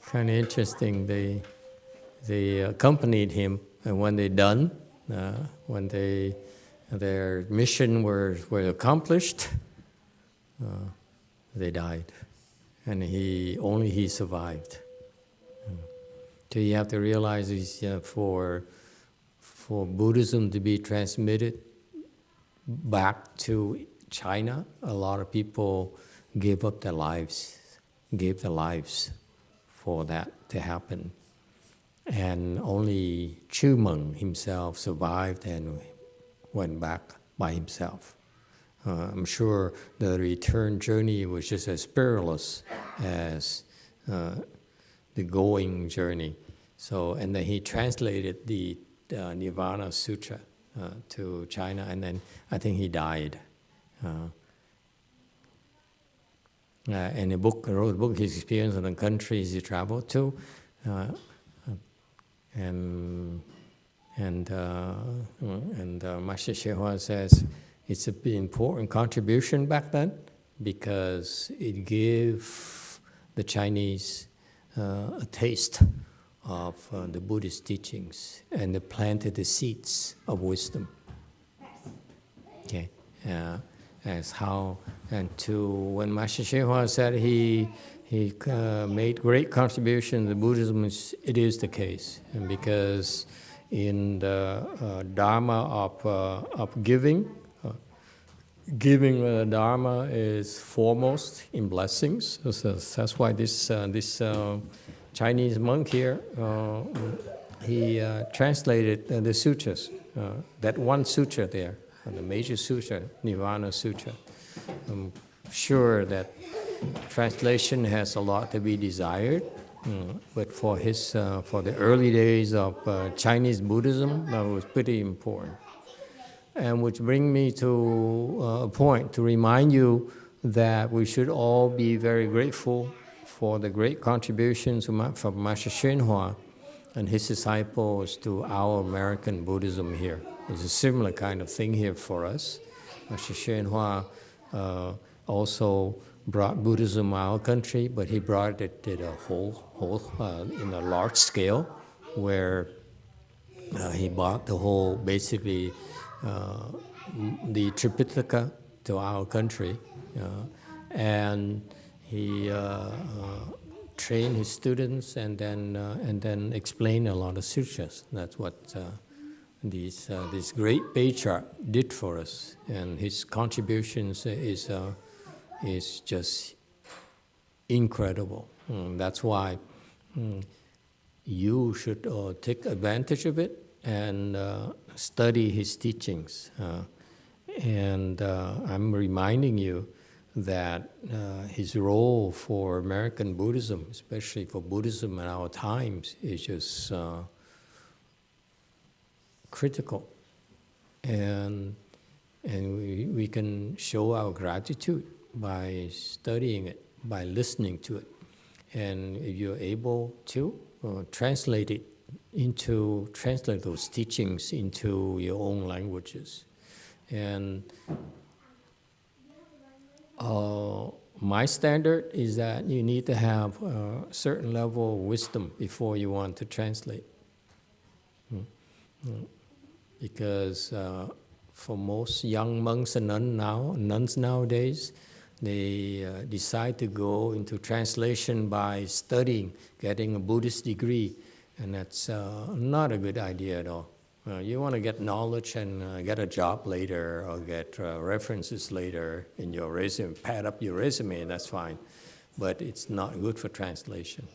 Kind of interesting. They accompanied him, and when they're done, when their mission were accomplished, they died, and only he survived. So you have to realize for Buddhism to be transmitted back to China, a lot of people gave their lives for that to happen. And only Chūmeng himself survived and went back by himself. I'm sure the return journey was just as perilous as the going journey. So, and then he translated the Nirvana Sutra to China, and then I think he died. And wrote a book, his experience in the countries he traveled to, and Master Shehua says it's an important contribution back then because it gave the Chinese a taste of the Buddhist teachings, and it planted the seeds of wisdom. Okay, as how and to when Master Shehua said he made great contribution to Buddhism, it is the case, and because in the Dharma of giving. Giving Dharma is foremost in blessings. So that's why this Chinese monk here, he translated the sutras. That one sutra there, the major sutra, Nirvana Sutra. I'm sure that translation has a lot to be desired, but for the early days of Chinese Buddhism, that was pretty important. And which brings me to a point to remind you that we should all be very grateful for the great contributions from Master Hsuan and his disciples to our American Buddhism here. It's a similar kind of thing here for us. Master Hsuan also brought Buddhism to our country, but he brought it to a in a large scale, where he brought the whole, basically, the Tripitaka to our country, and he trained his students and then explained a lot of sutras. That's what this great patriarch did for us, and his contributions is just incredible. That's why you should take advantage of it and study his teachings. And I'm reminding you that his role for American Buddhism, especially for Buddhism in our times, is just critical. And we can show our gratitude by studying it, by listening to it. And if you're able to translate those teachings into your own languages. And my standard is that you need to have a certain level of wisdom before you want to translate. Because for most young monks and nuns nowadays, they decide to go into translation by studying, getting a Buddhist degree, and that's not a good idea at all. You want to get knowledge and get a job later, or get references later in your resume, pad up your resume, and that's fine. But it's not good for translation.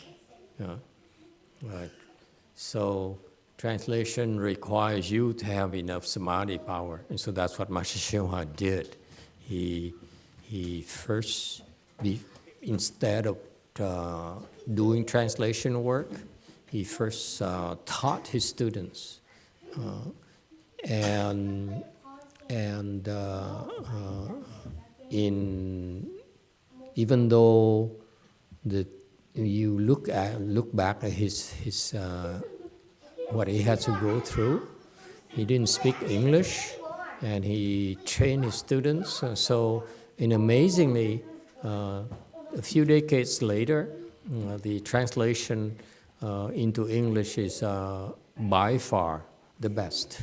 Right. So translation requires you to have enough samadhi power, and so that's what Master Hsuan did. He first, instead of doing translation work, he first taught his students. Even though you look back at his what he had to go through, he didn't speak English, and he trained his students. And amazingly, a few decades later, the translation into English is by far the best.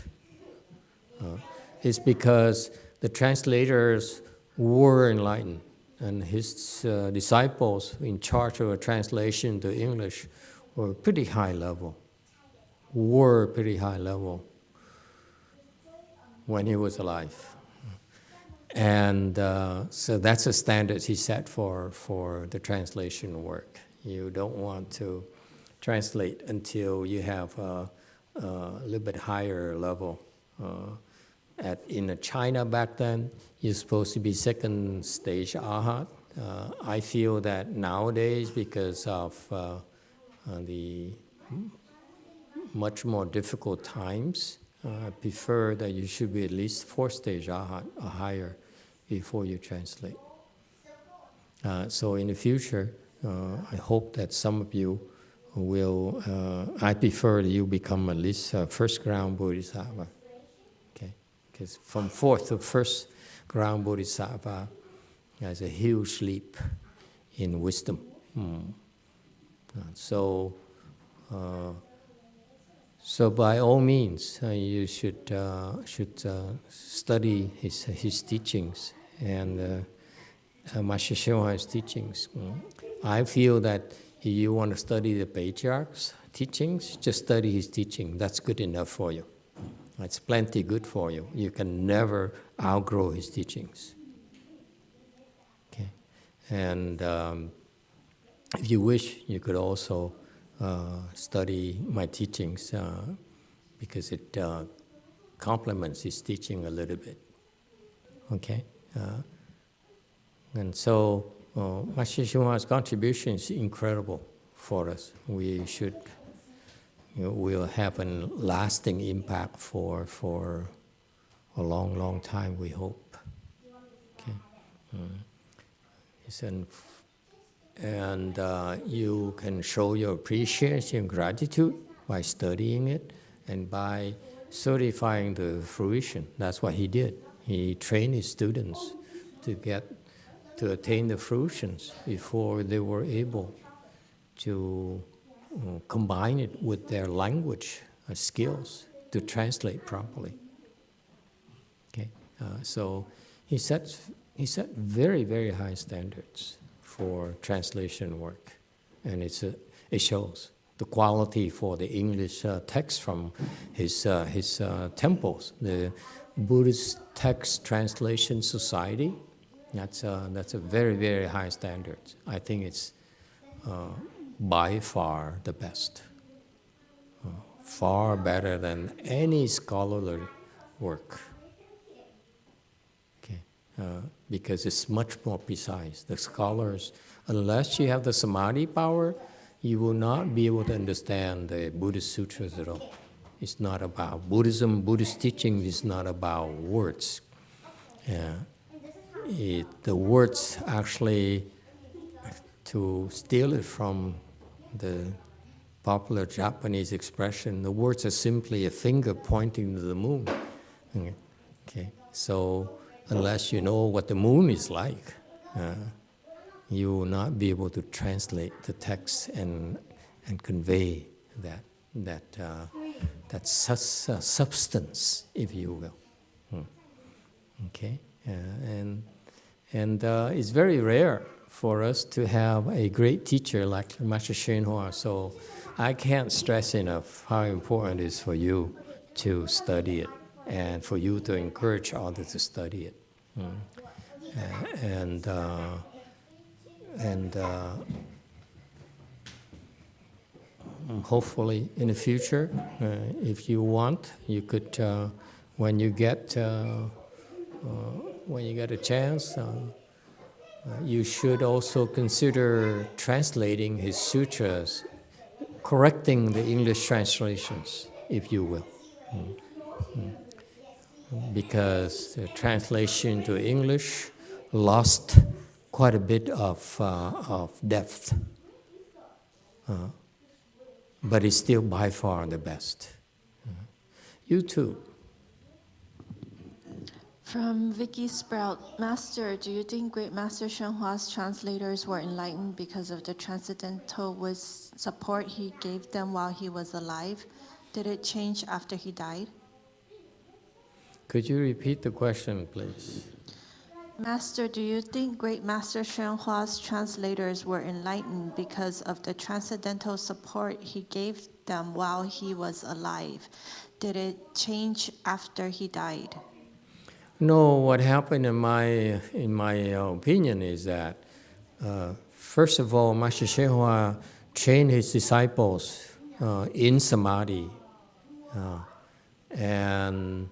It's because the translators were enlightened, and his disciples in charge of a translation to English were pretty high level when he was alive. And so that's a standard he set for the translation work. You don't want to translate until you have a little bit higher level. In China back then, you're supposed to be second stage arhat. I feel that nowadays, because of the much more difficult times, I prefer that you should be at least fourth stage arhat or higher before you translate. So in the future, I hope that some of you will, I prefer that you become at least first ground Bodhisattva. Okay? Because from fourth to first ground Bodhisattva, there's a huge leap in wisdom. So by all means, you should study his teachings and Master Hsuan's teachings. I feel that if you want to study the patriarch's teachings, just study his teaching. That's good enough for you. It's plenty good for you. You can never outgrow his teachings. Okay, and if you wish, you could also study my teachings because it complements his teaching a little bit. Okay, and so Master Hsuan's contribution is incredible for us. We should, will have a lasting impact for a long, long time, we hope. Okay. He said, and you can show your appreciation and gratitude by studying it and by certifying the fruition. That's what he did. He trained his students to attain the fruitions before they were able to combine it with their language skills to translate properly. Okay, so he set very, very high standards for translation work, and it shows the quality for the English text from his temples, the Buddhist Text Translation Society. That's a very, very high standard. I think it's by far the best, far better than any scholarly work. Because it's much more precise. The scholars, unless you have the samadhi power, you will not be able to understand the Buddhist sutras at all. It's not about Buddhism. Buddhist teaching is not about words. The words actually, to steal it from the popular Japanese expression, the words are simply a finger pointing to the moon. Okay, so unless you know what the moon is like, you will not be able to translate the text and convey that substance, if you will. Okay, and it's very rare for us to have a great teacher like Master Shenhua. So I can't stress enough how important it is for you to study it, and for you to encourage others to study it. Hopefully in the future, if you want, you could, when you get a chance, you should also consider translating his sutras, correcting the English translations, if you will. Because the translation to English lost quite a bit of depth, but it's still by far the best. You too. From Vicki Sprout, Master, do you think Great Master Shenhua's translators were enlightened because of the transcendental support he gave them while he was alive? Did it change after he died? Could you repeat the question, please? Master, do you think Great Master Shenhua's translators were enlightened because of the transcendental support he gave them while he was alive? Did it change after he died? No, what happened in my opinion is that, first of all, Master Shenhua trained his disciples in samadhi, and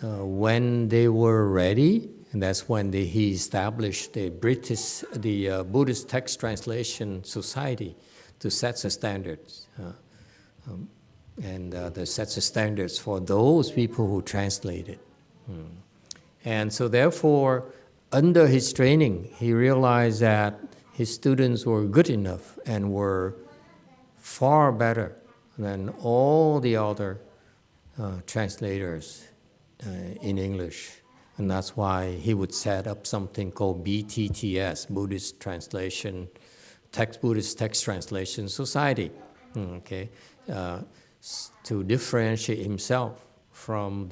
when they were ready, and that's when he established the Buddhist Text Translation Society to set the standards, and the sets the standards for those people who translate it. And so therefore, under his training, he realized that his students were good enough and were far better than all the other translators in English. And that's why he would set up something called BTTS, Buddhist Text Translation Society, okay, to differentiate himself from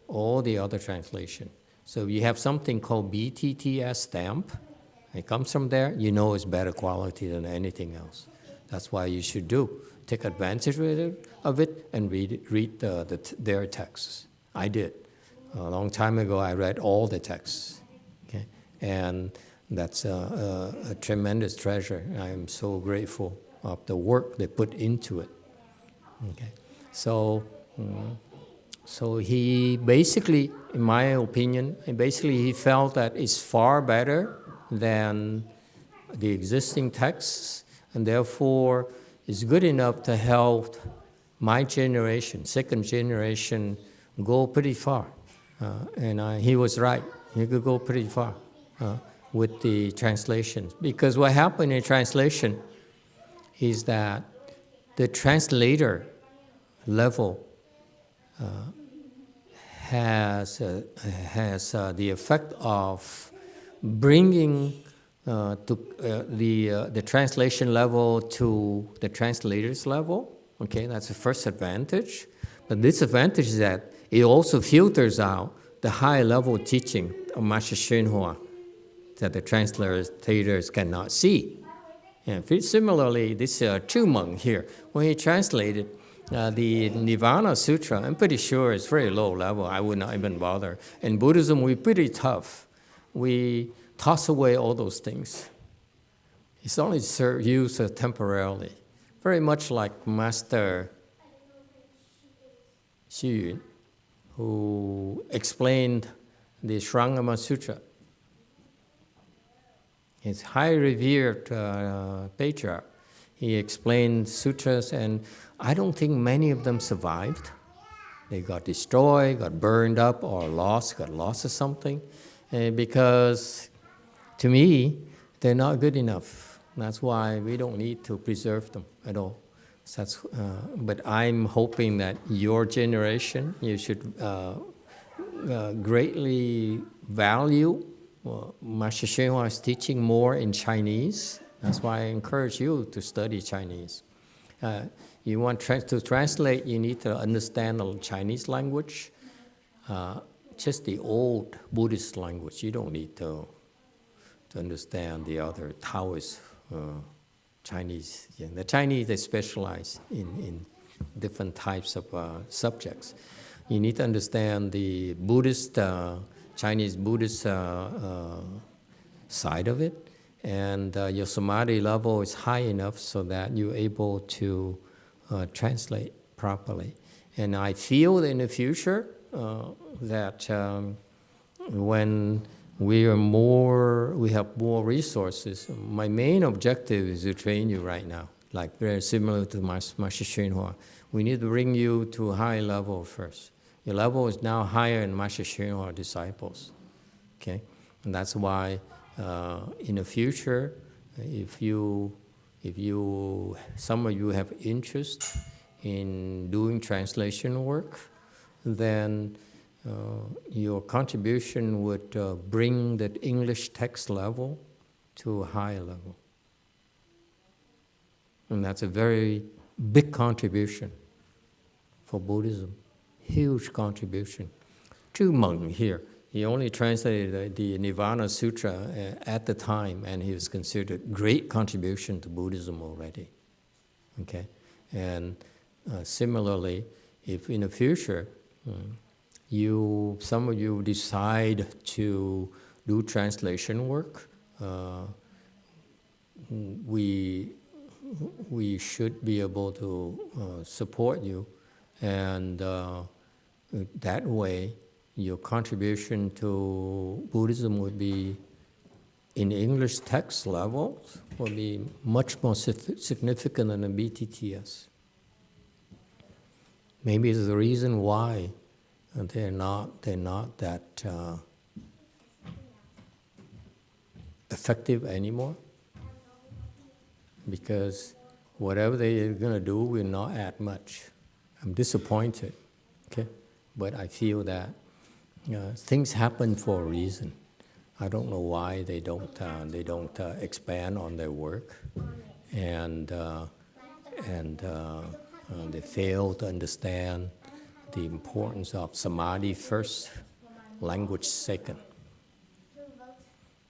all the other translation. So you have something called BTTS stamp. It comes from there. You know it's better quality than anything else. That's why you should take advantage of it and read their texts. I did. A long time ago, I read all the texts, okay? And that's a tremendous treasure. I am so grateful of the work they put into it, okay? So he basically, in my opinion, he felt that it's far better than the existing texts, and therefore it's good enough to help my generation, second generation, go pretty far. And he was right. He could go pretty far. with the translation. Because what happened in translation is that the translator level has the effect of bringing the translation level to the translator's level. Okay, that's the first advantage. The disadvantage is that it also filters out the high-level teaching of Master Xinhua that the translators cannot see. And similarly, this Chu Meng here, when he translated the Nirvana Sutra, I'm pretty sure it's very low level. I would not even bother. In Buddhism, we're pretty tough. We toss away all those things. It's only used temporarily. Very much like Master Xu Yun, who explained the Shrangama Sutra. His high revered patriarch. He explained sutras, and I don't think many of them survived. They got destroyed, got burned up, or got lost or something. Because to me, they're not good enough. That's why we don't need to preserve them at all. So but I'm hoping that your generation, you should greatly value Master Xinhua is teaching more in Chinese. That's why I encourage you to study Chinese. You want to translate, you need to understand the Chinese language, just the old Buddhist language. You don't need to understand the other Taoist Chinese. Yeah, the Chinese, they specialize in different types of subjects. You need to understand the Buddhist, Chinese Buddhist side of it, and your samadhi level is high enough so that you're able to translate properly. And I feel in the future that when we have more resources, my main objective is to train you right now, like very similar to Master Xinhua. We need to bring you to a high level first. Your level is now higher in Master Xinhua disciples, okay? And that's why in the future, if some of you have interest in doing translation work, then your contribution would bring the English text level to a higher level. And that's a very big contribution for Buddhism. Huge contribution. Chu Meng here, he only translated the Nirvana Sutra at the time, and he was considered a great contribution to Buddhism already. Okay, and similarly, if in the future some of you decide to do translation work, we should be able to support you, and that way your contribution to Buddhism would be in English text levels will be much more significant than the BTTS. Maybe it's the reason why they're not that effective anymore, because whatever they're going to do will not add much. I'm disappointed, okay? But I feel that things happen for a reason. I don't know why they don't expand on their work, and they fail to understand the importance of samadhi first, language second,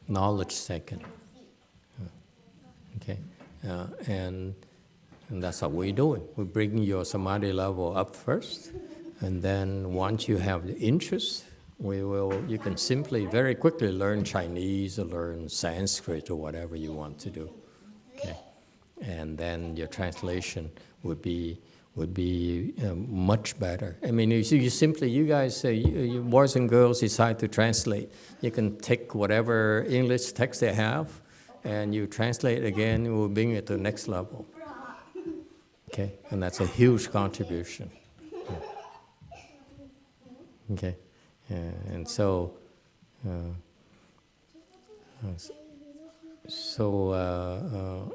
knowledge second. Okay, and that's how we're doing. We're bringing your samadhi level up first, and then once you have the interest, you can simply very quickly learn Chinese or learn Sanskrit or whatever you want to do. Okay, and then your translation would be much better. I mean, you guys, you boys and girls decide to translate. You can take whatever English text they have, and you translate it again, and we'll bring it to the next level. Okay, and that's a huge contribution. Okay, and so So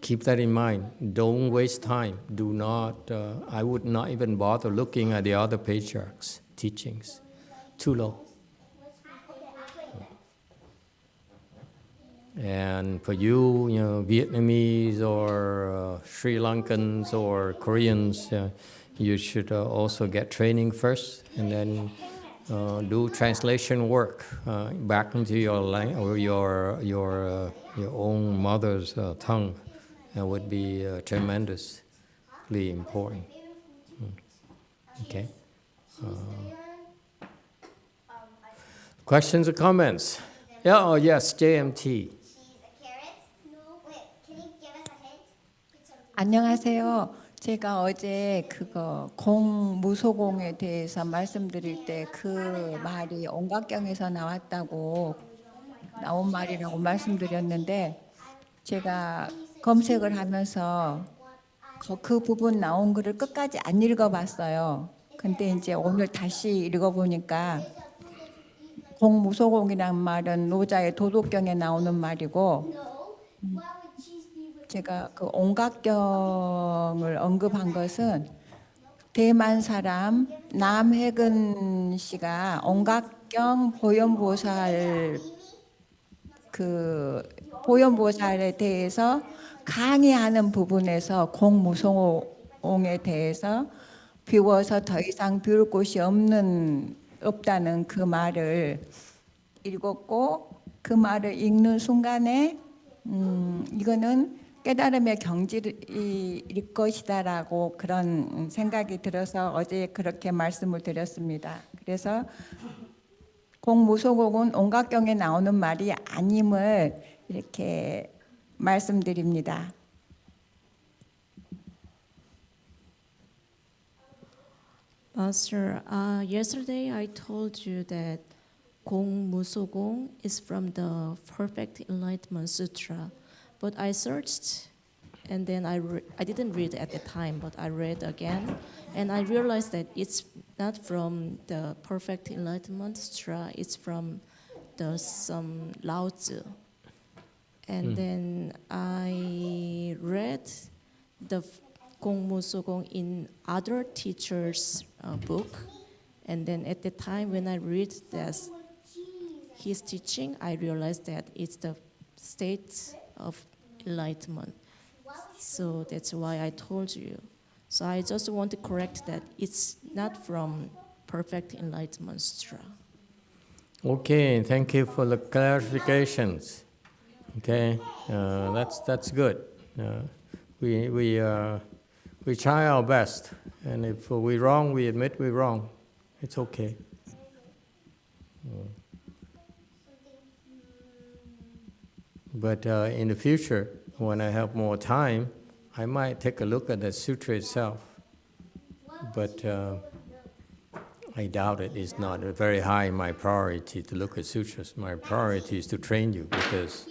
keep that in mind. Don't waste time. Do not, I would not even bother looking at the other patriarchs' teachings. Too low. And for you, Vietnamese or Sri Lankans or Koreans, you should also get training first, and then do translation work back into your or your own mother's tongue. That would be tremendously important. Okay. Questions or comments? Yeah. Oh yes, JMT. 안녕하세요. 제가 어제 그거 공무소공에 대해서 말씀드릴 때 그 말이 온각경에서 나온 말이라고 말씀드렸는데 제가 검색을 하면서 그 부분 나온 글을 끝까지 안 읽어봤어요. 근데 이제 오늘 다시 읽어보니까 공무소공이란 말은 노자의 도덕경에 나오는 말이고 제가 그 온각경을 언급한 것은 대만 사람 남혜근 씨가 온각경 보현보살에 대해서 강의하는 부분에서 공무소공에 대해서 비워서 더 이상 비울 곳이 없다는 그 말을 읽었고 그 말을 읽는 순간에 이거는 깨달음의 경지일 것이다라고 그런 생각이 들어서 어제 그렇게 말씀을 드렸습니다. 그래서 공무소공은 온각경에 나오는 말이 아님을 이렇게 말씀드립니다. Master, yesterday I told you that Gong Muso Gong is from the Perfect Enlightenment Sutra, but I searched and then I didn't read at the time, but I read again and I realized that it's not from the Perfect Enlightenment Sutra, it's from some Lao Tzu. And then I read the Gong Muso Gong in other teachers' book, and then at the time when I read his teaching, I realized that it's the state of enlightenment. So that's why I told you. So I just want to correct that it's not from Perfect Enlightenment Sutra. Okay, thank you for the clarifications. Okay, that's good. We try our best, and if we're wrong, we admit we're wrong. It's okay. But in the future, when I have more time, I might take a look at the sutra itself. But I doubt it. It's not very high in my priority to look at sutras. My priority is to train you, because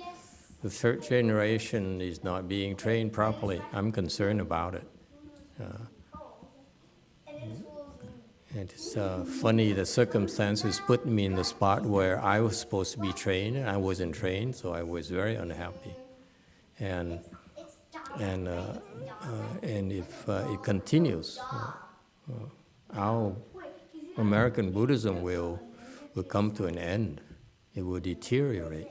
the third generation is not being trained properly. I'm concerned about it. And it's funny, the circumstances put me in the spot where I was supposed to be trained, and I wasn't trained, so I was very unhappy. And if it continues, our American Buddhism will come to an end. It will deteriorate.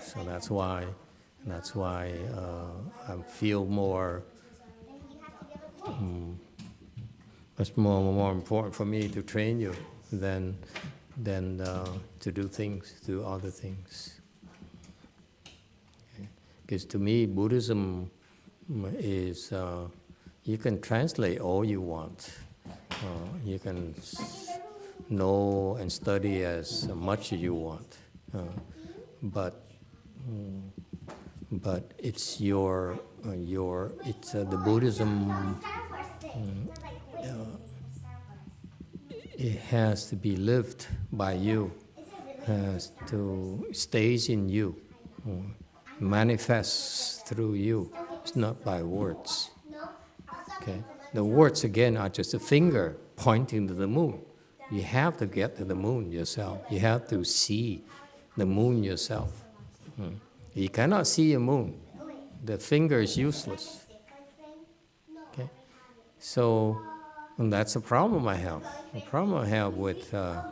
So that's why I feel much more important for me to train you than to do other things. Because to me, Buddhism is you can translate all you want. You can know and study as much as you want, but it's the Buddhism. It has to be lived by you, stays in you, manifests through you. It's not by words. Okay, the words again are just a finger pointing to the moon. You have to get to the moon yourself. You have to see the moon yourself. You cannot see a moon. The finger is useless. Okay? So and that's a problem I have. The problem I have with the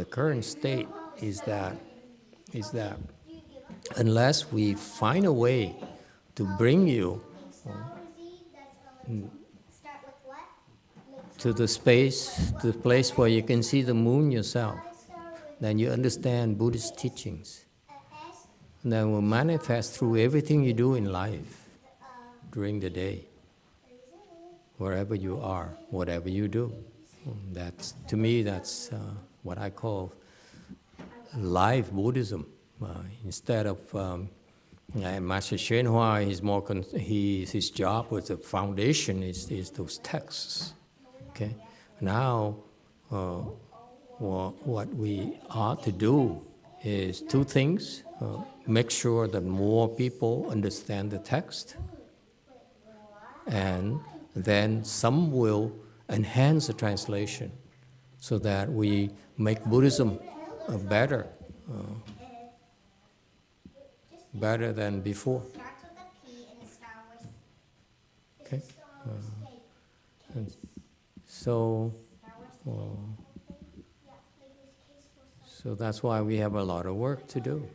current state is that unless we find a way to bring you to the place where you can see the moon yourself, then you understand Buddhist teachings. And then will manifest through everything you do in life during the day, wherever you are, whatever you do. That's, to me, that's what I call live Buddhism. Instead of Master Hsuan Hua, his job was the foundation is those texts. Okay, now what we ought to do is two things: make sure that more people understand the text, and then some will enhance the translation, so that we make Buddhism better than before. Okay, and so that's why we have a lot of work to do.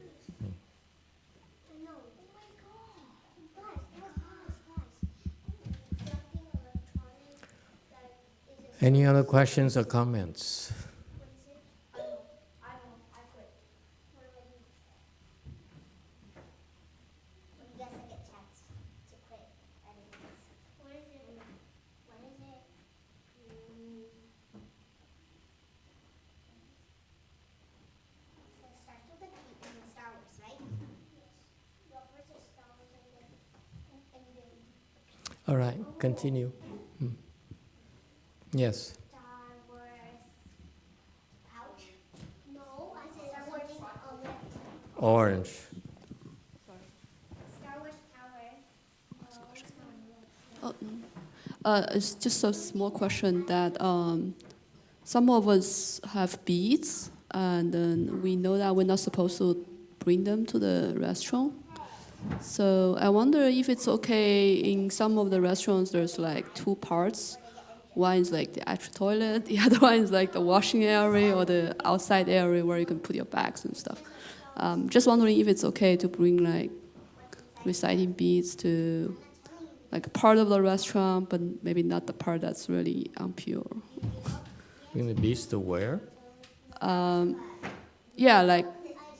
Any other questions or comments? All right, continue. Yes. Star Wars pouch? No, I said Star Wars Orange. Star Wars power. It's just a small question that some of us have beads, and we know that we're not supposed to bring them to the restaurant. So I wonder if it's okay in some of the restaurants. There's like two parts. One is like the actual toilet. The other one is like the washing area or the outside area where you can put your bags and stuff. Just wondering if it's okay to bring like reciting beads to like part of the restaurant, but maybe not the part that's really impure. Bring the beads to where? Yeah, like,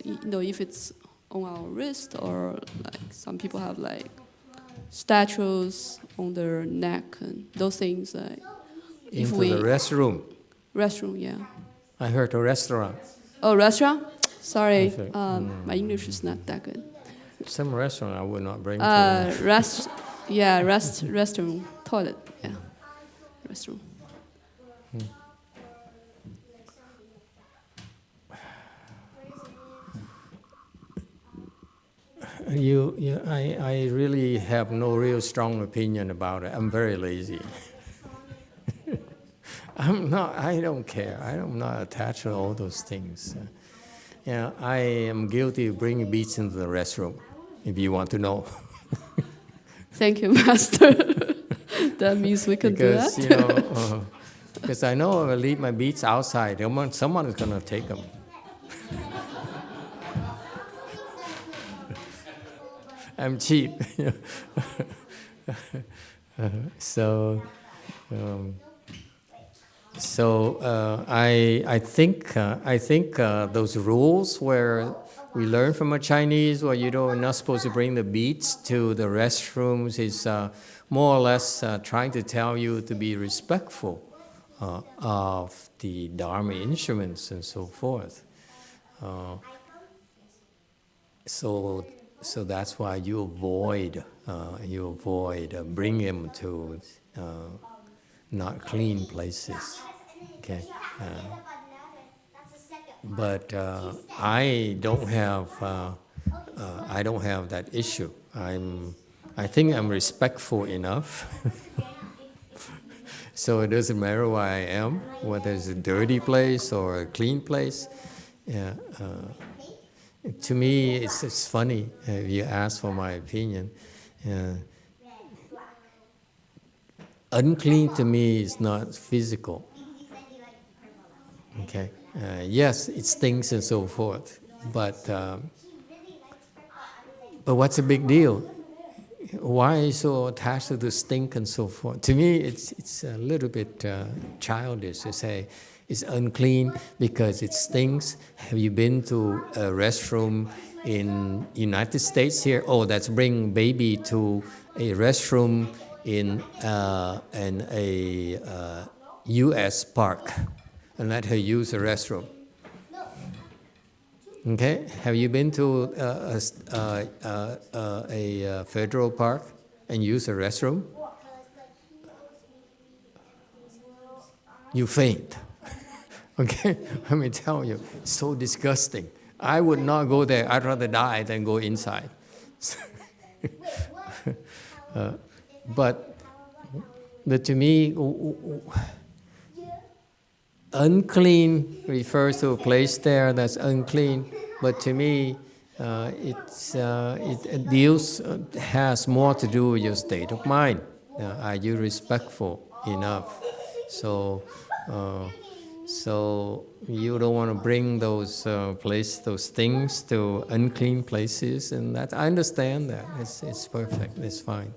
you know, if it's on our wrist, or like some people have like statues on their neck and those things. Like, Into the restroom. Restroom, yeah. I heard a restaurant. Oh, restaurant? Sorry, Okay. my English is not that good. Some restaurant I would not bring to Restroom, toilet, yeah, restroom. I really have no real strong opinion about it. I'm very lazy. I don't care. I'm not attached to all those things. I am guilty of bringing beads into the restroom, if you want to know. Thank you, Master. That means we can do that. Because I know if I leave my beads outside, someone is going to take them. I'm cheap. So I think those rules where we learn from a Chinese, where you're not supposed to bring the beads to the restrooms, is more or less trying to tell you to be respectful of the Dharma instruments and so forth. So that's why you avoid bringing them to not clean places. Okay. But I don't have that issue. I think I'm respectful enough. So it doesn't matter where I am, whether it's a dirty place or a clean place. Yeah, to me, it's funny if you ask for my opinion. Unclean to me is not physical. Okay. Yes, it stinks and so forth, but what's the big deal? Why are you so attached to the stink and so forth? To me, it's a little bit childish to say it's unclean because it stinks. Have you been to a restroom in United States here? Oh, let's bring baby to a restroom in a U.S. park and let her use the restroom. Okay, have you been to a federal park and use a restroom? You faint. Okay, let me tell you, it's so disgusting. I would not go there. I'd rather die than go inside. But to me, unclean refers to a place there that's unclean. But to me, it has more to do with your state of mind. Are you respectful enough? So you don't want to bring those things to unclean places, and that I understand that. It's perfect. It's fine.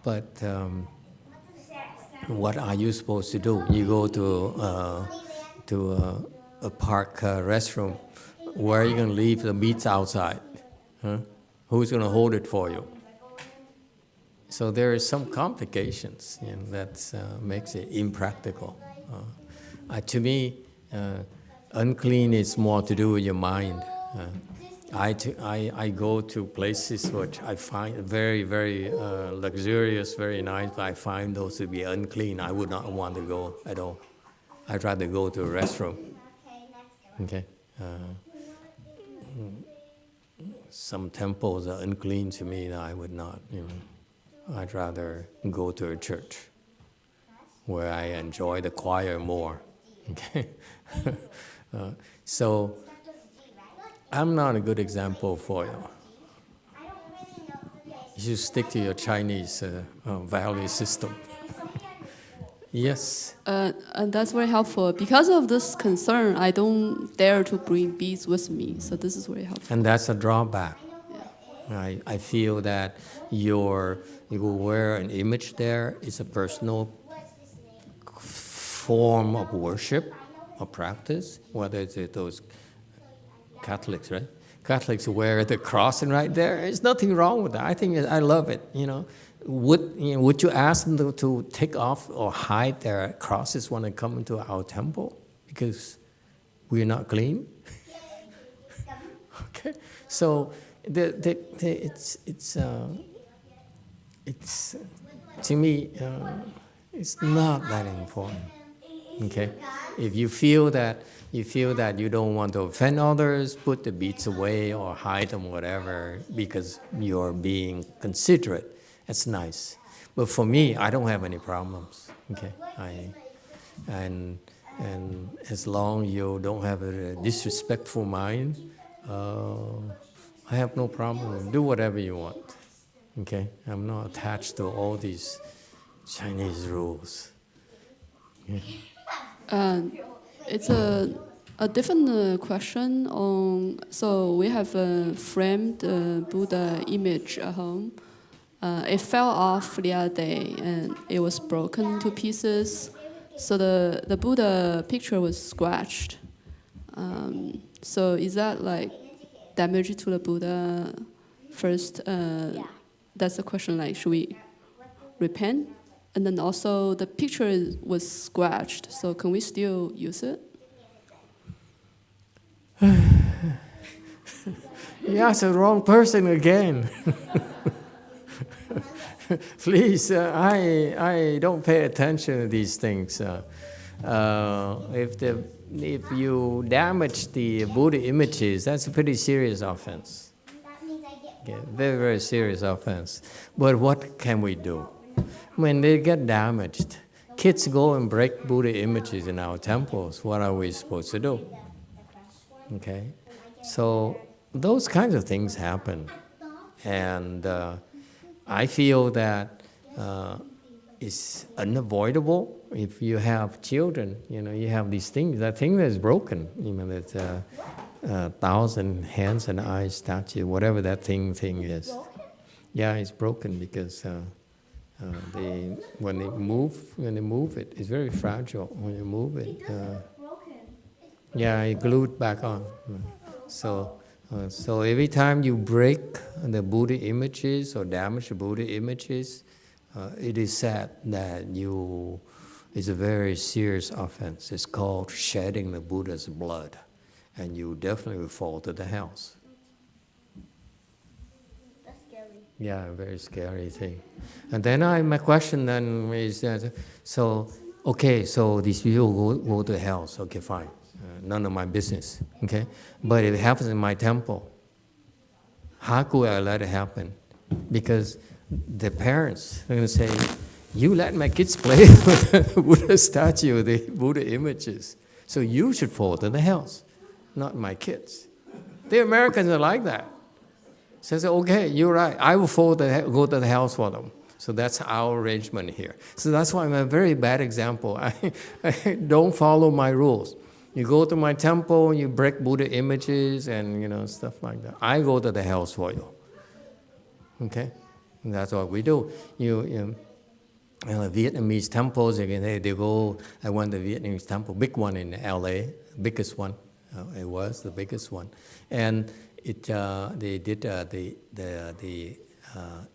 But what are you supposed to do? You go to a park restroom. Where are you going to leave the meats outside? Huh? Who's going to hold it for you? So there is some complications, that makes it impractical. To me, unclean is more to do with your mind. I go to places which I find very, very luxurious, very nice, but I find those to be unclean. I would not want to go at all. I'd rather go to a restroom. Okay. Some temples are unclean to me. I would not. I'd rather go to a church where I enjoy the choir more. Okay. So I'm not a good example for you. You should stick to your Chinese value system. Yes. And that's very helpful. Because of this concern, I don't dare to bring beads with me. So this is very helpful. And that's a drawback. Yeah. I feel that you wear an image there. It's a personal form of worship or practice, whether it's those Catholics, right? Catholics wear the cross and right there. There's nothing wrong with that. I love it. Would you ask them to take off or hide their crosses when they come into our temple because we're not clean? Okay, so it's to me it's not that important. Okay, if you feel that you don't want to offend others, put the beads away or hide them, whatever, because you're being considerate. That's nice. But for me, I don't have any problems. Okay, and as long as you don't have a disrespectful mind, I have no problem. Do whatever you want. Okay, I'm not attached to all these Chinese rules. Yeah. It's a different question on. So we have a framed Buddha image at home. It fell off the other day and it was broken to pieces. So the Buddha picture was scratched. So is that like damage to the Buddha? First, that's the question. Like, should we repent? And then also the picture was scratched. So can we still use it? You asked the wrong person again. Please, I don't pay attention to these things. If you damage the Buddha images, that's a pretty serious offense. Okay, very, very serious offense. But what can we do? when they get damaged, kids go and break Buddha images in our temples. What are we supposed to do? Okay, so those kinds of things happen, and I feel that it's unavoidable. If you have children, you have these things. That thing that's broken, that 1,000 hands and eyes statue, whatever that thing is. Yeah, it's broken because when they move it, it's very fragile. When you move it, yeah, it glued back on. So every time you break the Buddha images or damage the Buddha images, it is said that it's a very serious offense. It's called shedding the Buddha's blood, and you definitely will fall to the hells. That's scary. Yeah, very scary thing. And then my question then is that, so these people go to hell, okay, fine. None of my business, okay? But if it happens in my temple, how could I let it happen? Because the parents are going to say, you let my kids play with the Buddha statue, the Buddha images, so you should fall to the hells, not my kids. The Americans are like that. Says, okay, you're right, I will go to the hells for them. So that's our arrangement here. So that's why I'm a very bad example. I don't follow my rules. You go to my temple, you break Buddha images and stuff like that. I go to the hells for you. Okay? And that's what we do. Vietnamese temples, they go, I went to the Vietnamese temple, big one in LA, biggest one. It was the biggest one. And they did the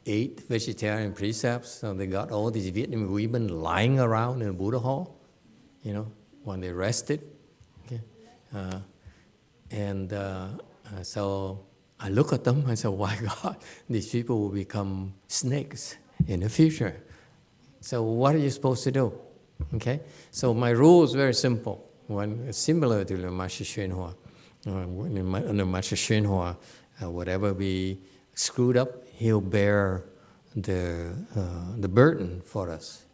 8 vegetarian precepts. So they got all these Vietnamese women lying around in the Buddha hall, when they rested. So I look at them and say, why God, these people will become snakes in the future. So what are you supposed to do? Okay? So my rule is very simple. Similar to the Master Hsuan Hua. Under Master Hsuan Hua, whatever we screwed up, he'll bear the burden for us.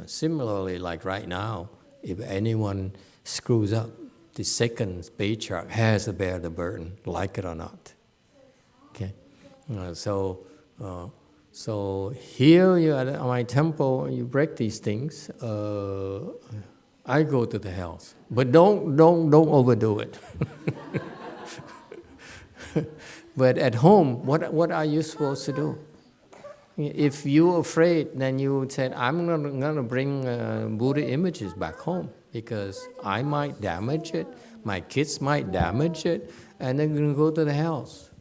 Similarly, like right now, if anyone screws up, the second patriarch has to bear the burden, like it or not. Okay, so here you at my temple, you break these things. I go to the hells, but don't overdo it. But at home, what are you supposed to do? If you're afraid, then you said, I'm going to bring Buddha images back home because I might damage it, my kids might damage it, and they're going to go to the hells.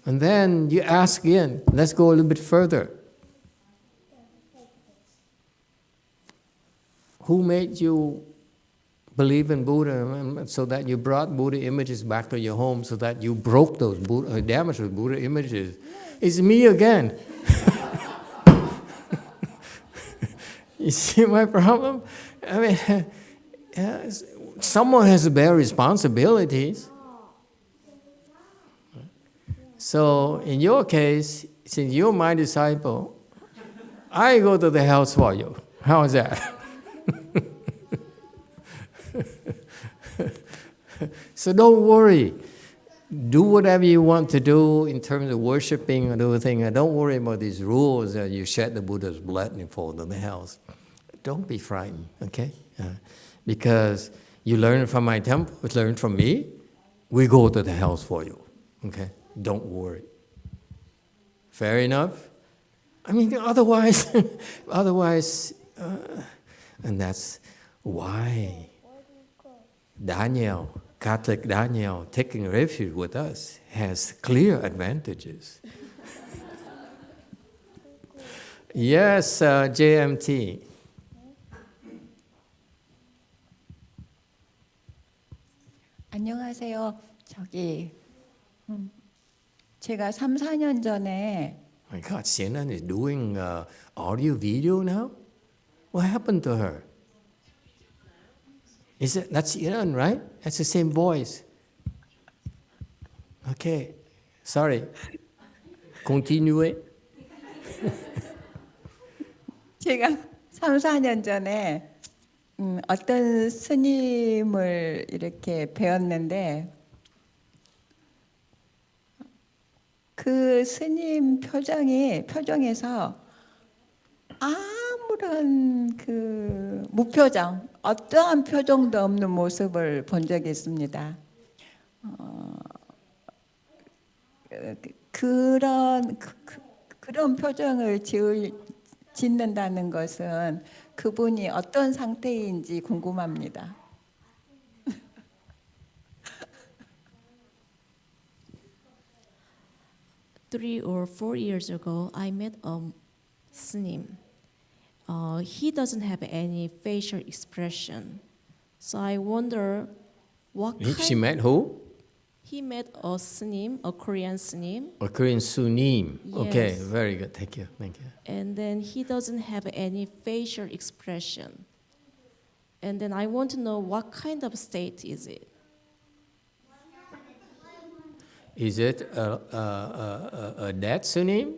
And then you ask again, let's go a little bit further. Who made you believe in Buddha so that you brought Buddha images back to your home so that you broke those damaged those Buddha images? It's me again. You see my problem? I mean, someone has to bear responsibilities. So in your case, since you're my disciple, I go to the hells for you. How is that? So don't worry. Do whatever you want to do in terms of worshiping and everything. And don't worry about these rules that you shed the Buddha's blood and fall to the hells. Don't be frightened, okay? Because you learn from my temple, learn from me, we go to the hells for you, okay? Don't worry. Fair enough? I mean, otherwise, and that's why Daniel, Catholic Daniel, taking refuge with us has clear advantages. Yes, JMT. 안녕하세요. 제가 3, 4년 전에 My God, Sienna is doing audio video now? What happened to her? That's Iran, right? That's the same voice. Okay, sorry. Continue. 제가 3, 4년 전에 어떤 스님을 이렇게 배웠는데 그 스님 표정에서 아무런 그 무표정, 어떠한 표정도 없는 모습을 본 적이 있습니다. 그런 표정을 짓는다는 것은 그분이 어떤 상태인지 궁금합니다. Three or 4 years ago, I met a snim. He doesn't have any facial expression. So I wonder what She kind... met who? He met a snim, a Korean snim. A Korean Sunim. Okay, Yes. very good. Thank you. And then he doesn't have any facial expression. And then I want to know what kind of state is it? Is it a dead Sunim?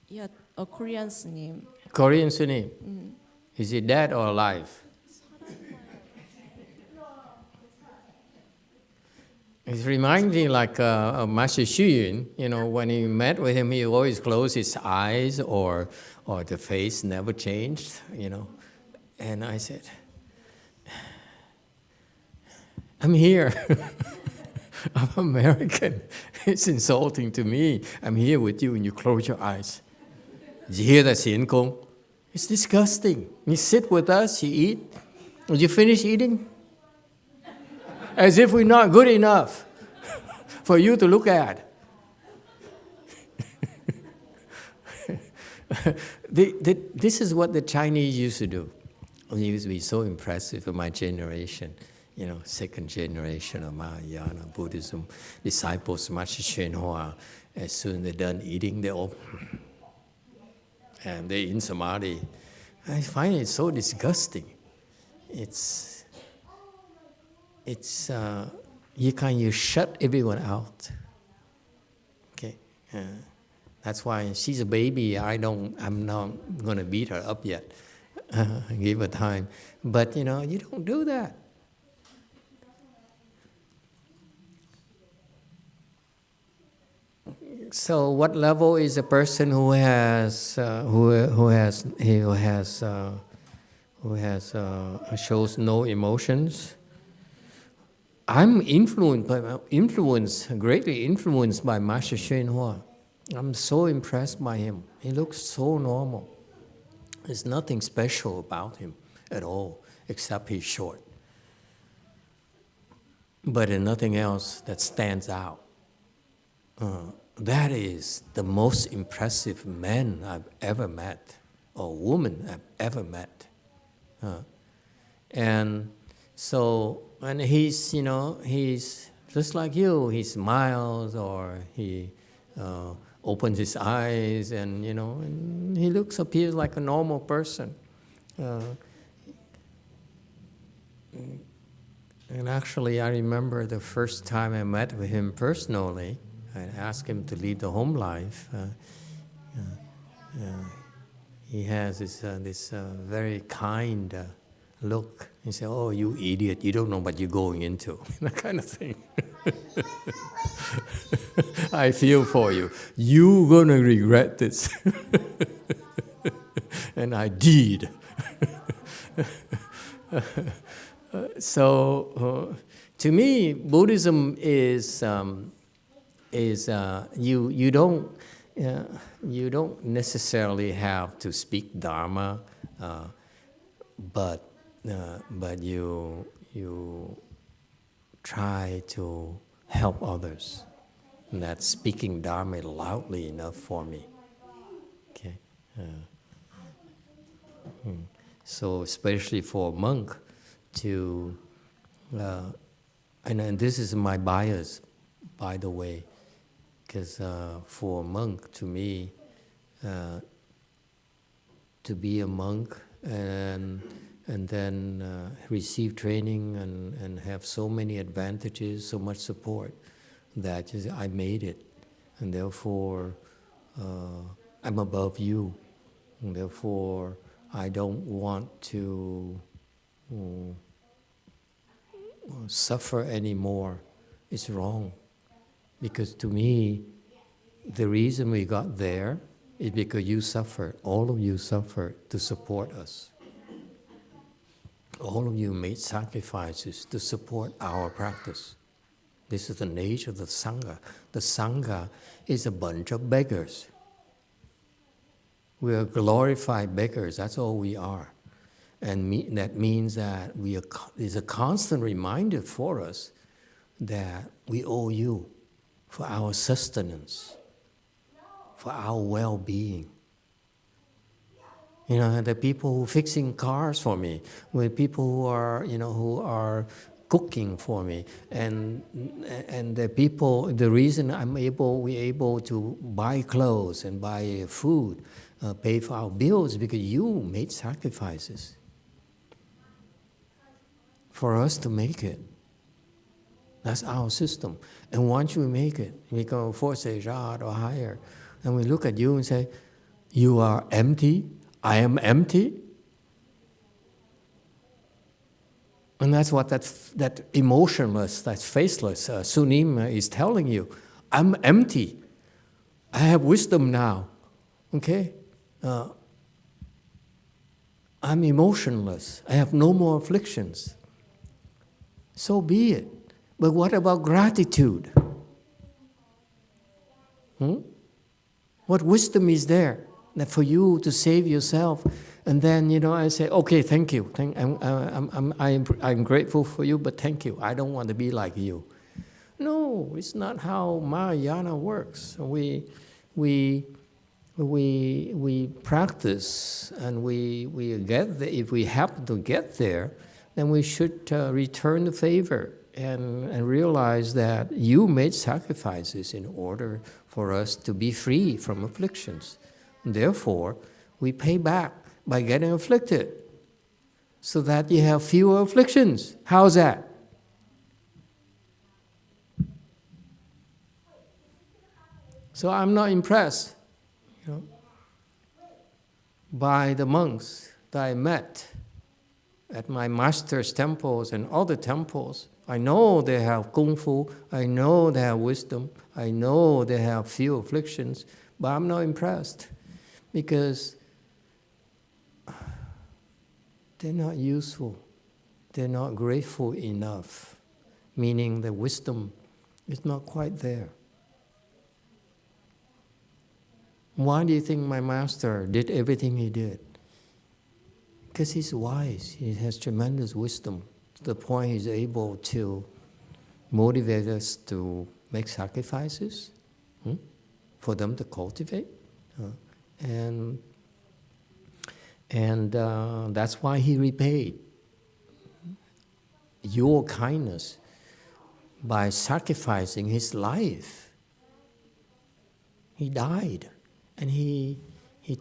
Yeah, a Korean snim. Korean Sunim? Is he dead or alive? It reminds me like Master Xu Yun, when he met with him, he always closed his eyes or the face never changed, And I said, I'm here. I'm American. It's insulting to me. I'm here with you and you close your eyes. Did you hear that, Xian Kong? It's disgusting. You sit with us, you eat. Did you finish eating? As if we're not good enough for you to look at. This is what the Chinese used to do. It used to be so impressive for my generation, second generation of Mahayana Buddhism, disciples, Master Hsuan Hua. As soon as they're done eating, they all, and they're in samadhi. I find it so disgusting. You shut everyone out. Okay, that's why she's a baby. I'm not going to beat her up yet. Give her time. But you don't do that. So, what level is a person who shows no emotions? I'm greatly influenced by Master Hsuan Hua. I'm so impressed by him. He looks so normal. There's nothing special about him at all, except he's short. But there's nothing else that stands out. That is the most impressive man I've ever met, or woman I've ever met. And he's, he's just like you. He smiles or he opens his eyes and, and he appears like a normal person. And actually, I remember the first time I met with him personally, I asked him to lead the home life. He has this very kind look. He said, "Oh, you idiot, you don't know what you're going into." That kind of thing. I feel for you. You're going to regret this. And I did. So, to me, Buddhism is you don't necessarily have to speak Dharma, but you try to help others. And that's speaking Dharma loudly enough for me. Okay. So especially for a monk to, and this is my bias, by the way, because for a monk, to me, to be a monk and then receive training and have so many advantages, so much support, that I made it, and therefore I'm above you. And therefore, I don't want to suffer anymore. It's wrong. Because to me, the reason we got there is because you suffered. All of you suffered to support us. All of you made sacrifices to support our practice. This is the nature of the Sangha. The Sangha is a bunch of beggars. We are glorified beggars, that's all we are. And that means that it's a constant reminder for us that we owe you for our sustenance, for our well-being. You know, the people who are fixing cars for me, with people who are cooking for me, and the people, the reason we're able to buy clothes and buy food, pay for our bills, is because you made sacrifices for us to make it. That's our system. And once we make it, we go for Sejad or higher, and we look at you and say, you are empty, I am empty. And that's what that emotionless, that faceless Sunim is telling you. I'm empty. I have wisdom now. Okay? I'm emotionless. I have no more afflictions. So be it. But what about gratitude? What wisdom is there that for you to save yourself? And then, I say, okay, thank you. I'm grateful for you, but thank you. I don't want to be like you. No, it's not how Mahayana works. We practice, and we get there. If we happen to get there, then we should return the favor and realize that you made sacrifices in order for us to be free from afflictions. Therefore, we pay back by getting afflicted so that you have fewer afflictions. How's that? So I'm not impressed by the monks that I met at my master's temples and other temples. I know they have kung fu, I know they have wisdom, I know they have few afflictions, but I'm not impressed because they're not useful, they're not grateful enough, meaning the wisdom is not quite there. Why do you think my master did everything he did? Because he's wise, he has tremendous wisdom, to the point he's able to motivate us to make sacrifices for them to cultivate. And that's why he repaid your kindness by sacrificing his life. He died, and he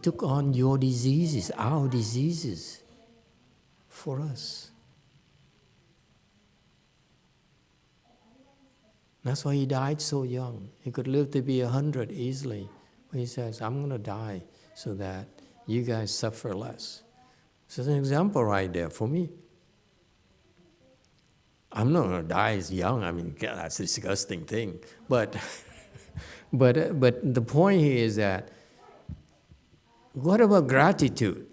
took on your diseases, our diseases, for us. That's why he died so young. He could live to be 100 easily. But he says, I'm going to die so that you guys suffer less. So it's an example right there for me. I'm not going to die as young. I mean, God, that's a disgusting thing. But the point here is that, what about gratitude?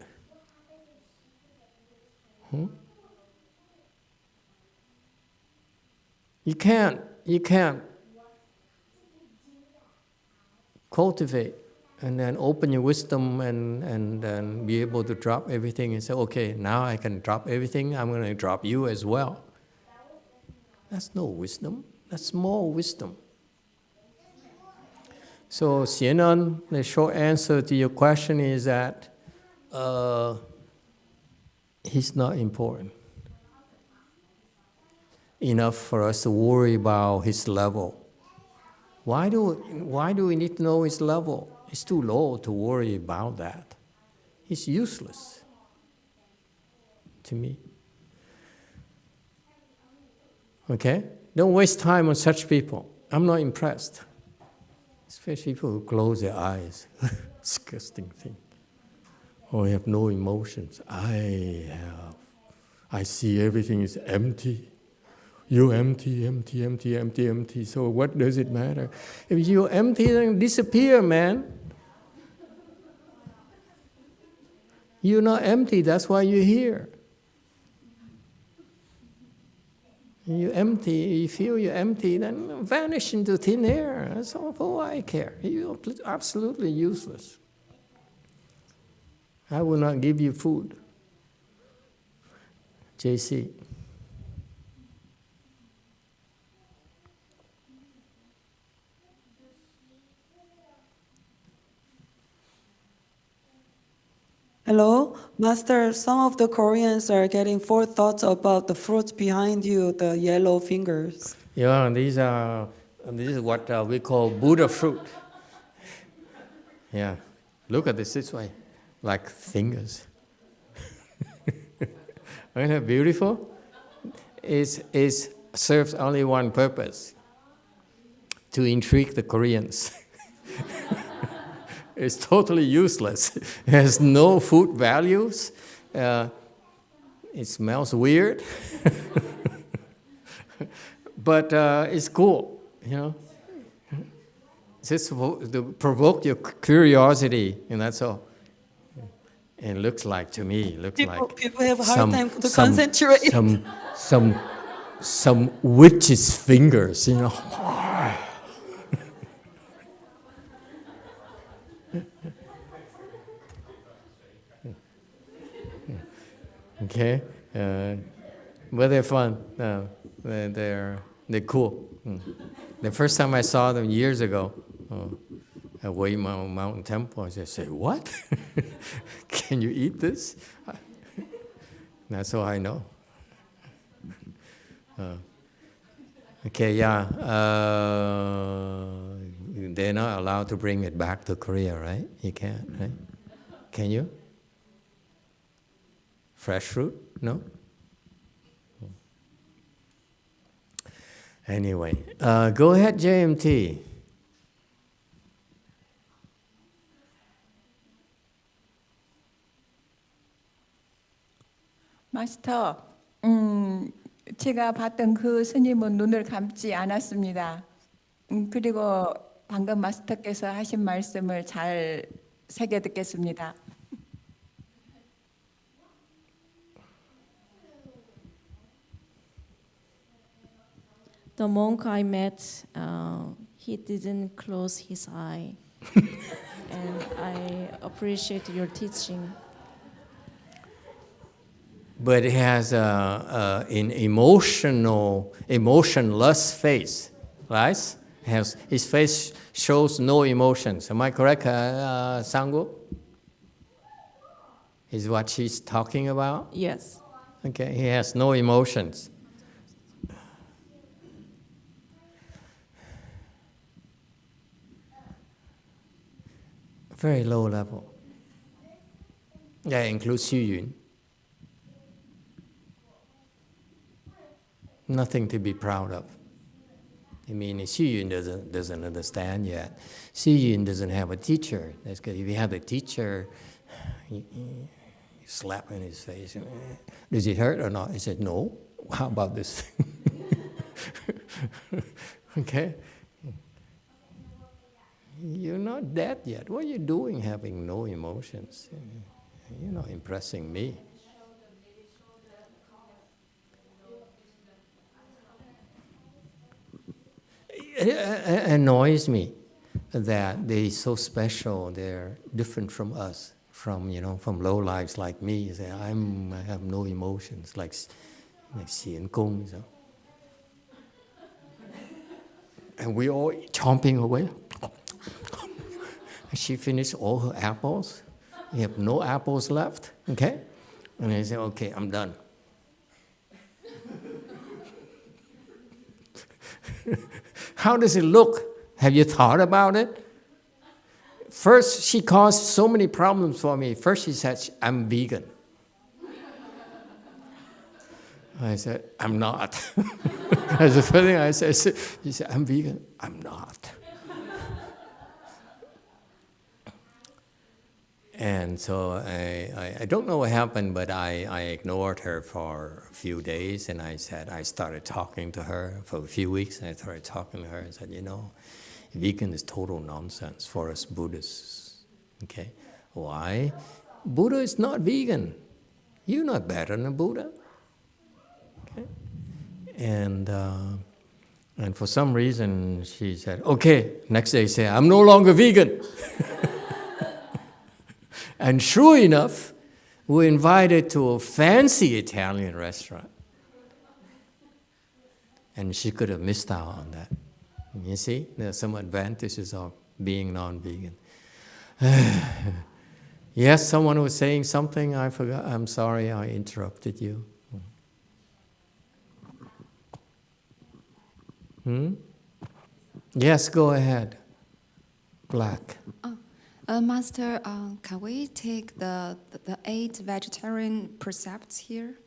You can't cultivate and then open your wisdom and be able to drop everything and say, okay, now I can drop everything, I'm going to drop you as well. That's no wisdom. That's small wisdom. So, Xienan, the short answer to your question is that he's not important enough for us to worry about his level. Why do we need to know his level? It's too low to worry about that. He's useless to me. Okay? Don't waste time on such people. I'm not impressed. Especially people who close their eyes. Disgusting thing. or have no emotions. I see everything is empty. You empty, empty, empty, empty, empty. So what does it matter? If you're empty, then disappear, man. You're not empty, that's why you're here. You're empty, you feel you're empty, then vanish into thin air. That's all for I care. You're absolutely useless. I will not give you food. JC. Hello, Master. Some of the Koreans are getting forethoughts about the fruits behind you, the yellow fingers. Yeah, this is what we call Buddha fruit. Yeah, look at this way, like fingers. Isn't that beautiful? It serves only one purpose, to intrigue the Koreans. It's totally useless. It has no food values. It smells weird. But it's cool, you know. Just to provoke your curiosity, and that's all. And it looks like, to me, people have a hard time to concentrate. Some witch's fingers, you know. Okay, but they're fun. They're cool. The first time I saw them years ago, at Wei Mountain Temple, I just said, "What? Can you eat this?" That's all I know. Okay, yeah. They're not allowed to bring it back to Korea, right? You can't, right? Can you? Fresh fruit? No? Anyway, go ahead, JMT. 마스터, 제가 봤던 그 스님은 눈을 감지 않았습니다. 그리고 방금 마스터께서 하신 말씀을 잘 새겨 듣겠습니다. The monk I met, he didn't close his eye. And I appreciate your teaching. But it has an emotionless face, right? His face shows no emotions. Am I correct, Sanggu? Is what she's talking about? Yes. Okay, he has no emotions. Very low level. That includes Xu Yun. Nothing to be proud of. I mean, Xu Yun doesn't understand yet. Xu Yun doesn't have a teacher. That's good. If you have a teacher, you slap in his face. Does it hurt or not? He said, no. How about this? Okay? You're not dead yet. What are you doing having no emotions? You're not impressing me. It annoys me that they're so special. They're different from us, from low lives like me. You say, I have no emotions, like Xian Kung. So. And we all chomping away. She finished all her apples. We have no apples left, okay? And I say, okay, I'm done. How does it look? Have you thought about it? First, she caused so many problems for me. First, she said, I'm vegan. I said, I'm not. That's the first thing I said. She said, I'm vegan. I'm not. And so I don't know what happened, but I ignored her for a few days, and I started talking to her for a few weeks, and I started talking to her and said, vegan is total nonsense for us Buddhists. Okay, why? Buddha is not vegan. You're not better than a Buddha. Okay, and for some reason she said, okay. Next day, say, I'm no longer vegan. And sure enough, we were invited to a fancy Italian restaurant. And she could have missed out on that. You see, there are some advantages of being non-vegan. Yes, someone was saying something, I forgot. I'm sorry I interrupted you. Yes, go ahead. Black. Master, can we take the 8 vegetarian precepts here?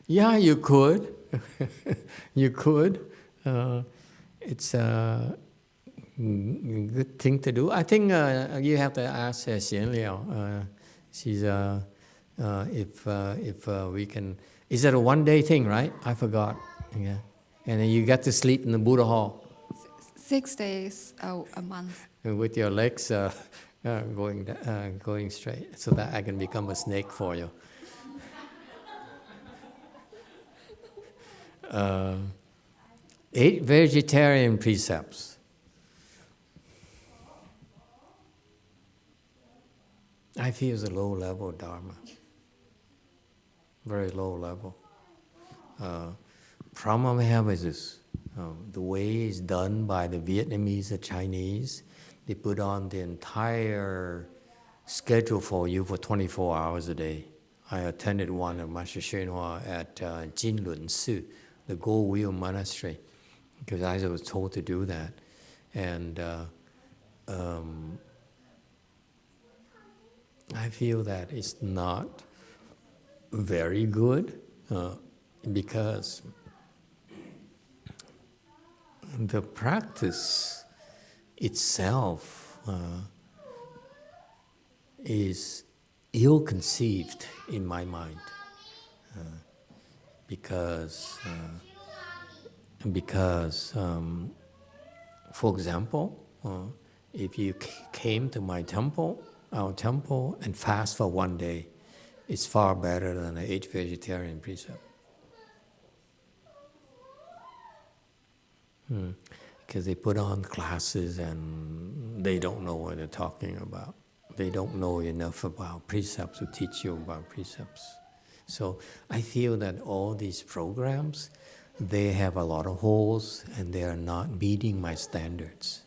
Yeah, you could. You could. It's a good thing to do. I think you have to ask Xian Liao. She's if we can. Is that a one-day thing, right? I forgot. Yeah, and then you get to sleep in the Buddha hall. 6 days a month. With your legs going straight, so that I can become a snake for you. 8 vegetarian precepts. I feel it's a low-level Dharma. Very low level. Problem I have is this. The way it's done by the Vietnamese or Chinese, they put on the entire schedule for you for 24 hours a day. I attended one of Master Hsuan Hua at Jinlun Su, the Gold Wheel Monastery, because I was told to do that. And I feel that it's not very good because the practice itself is ill-conceived in my mind because for example, if you came to my temple, our temple, and fast for one day, it's far better than an 8 vegetarian precept. Because they put on classes and they don't know what they're talking about. They don't know enough about precepts to teach you about precepts. So I feel that all these programs, they have a lot of holes and they are not meeting my standards.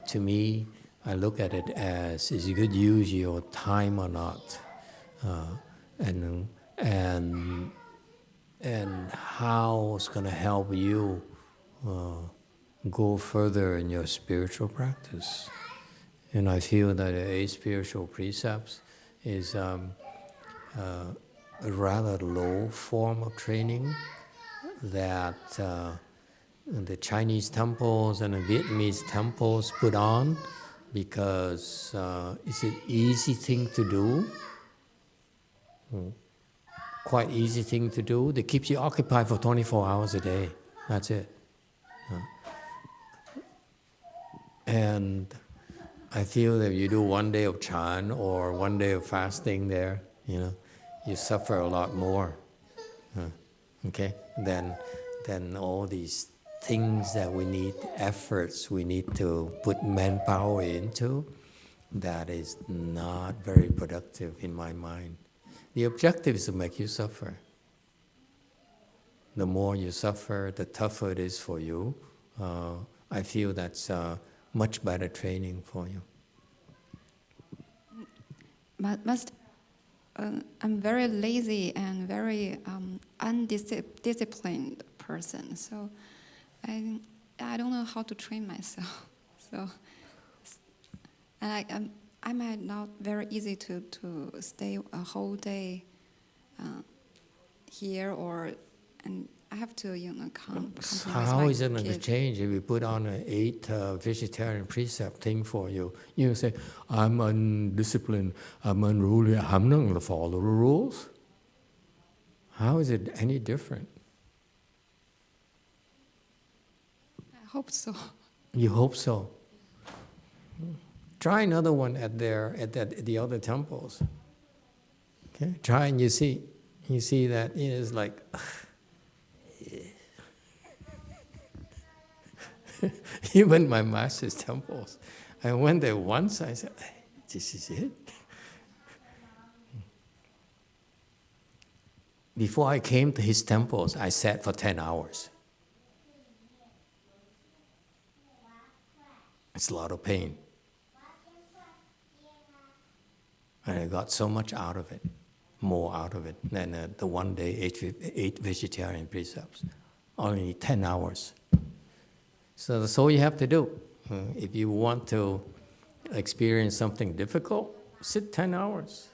To me, I look at it as, is it good use your time or not? And how it's going to help you go further in your spiritual practice. And I feel that the 8 spiritual precepts is a rather low form of training that the Chinese temples and the Vietnamese temples put on because it's an easy thing to do. Quite easy thing to do. They keep you occupied for 24 hours a day. That's it. And I feel that if you do one day of Chan or one day of fasting there, you suffer a lot more. Okay? Then all these things that we need, efforts we need to put manpower into, that is not very productive in my mind. The objective is to make you suffer. The more you suffer, the tougher it is for you. I feel that's much better training for you. Master, I'm very lazy and very undisciplined person, so I don't know how to train myself. So, and I might not very easy to stay a whole day here, and I have to, compromise How my is it going to kid. change if we put on an 8 vegetarian precept thing for you? You say, I'm undisciplined, I'm unruly, I'm not going to follow the rules. How is it any different? I hope so. You hope so. Try another one at the other temples. Okay, try and you see that it is like. Even my master's temples, I went there once. I said, "This is it." Before I came to his temples, I sat for 10 hours. It's a lot of pain. And I got so much out of it, more out of it than the one day 8 vegetarian precepts. Only 10 hours. So that's all you have to do. If you want to experience something difficult, sit 10 hours.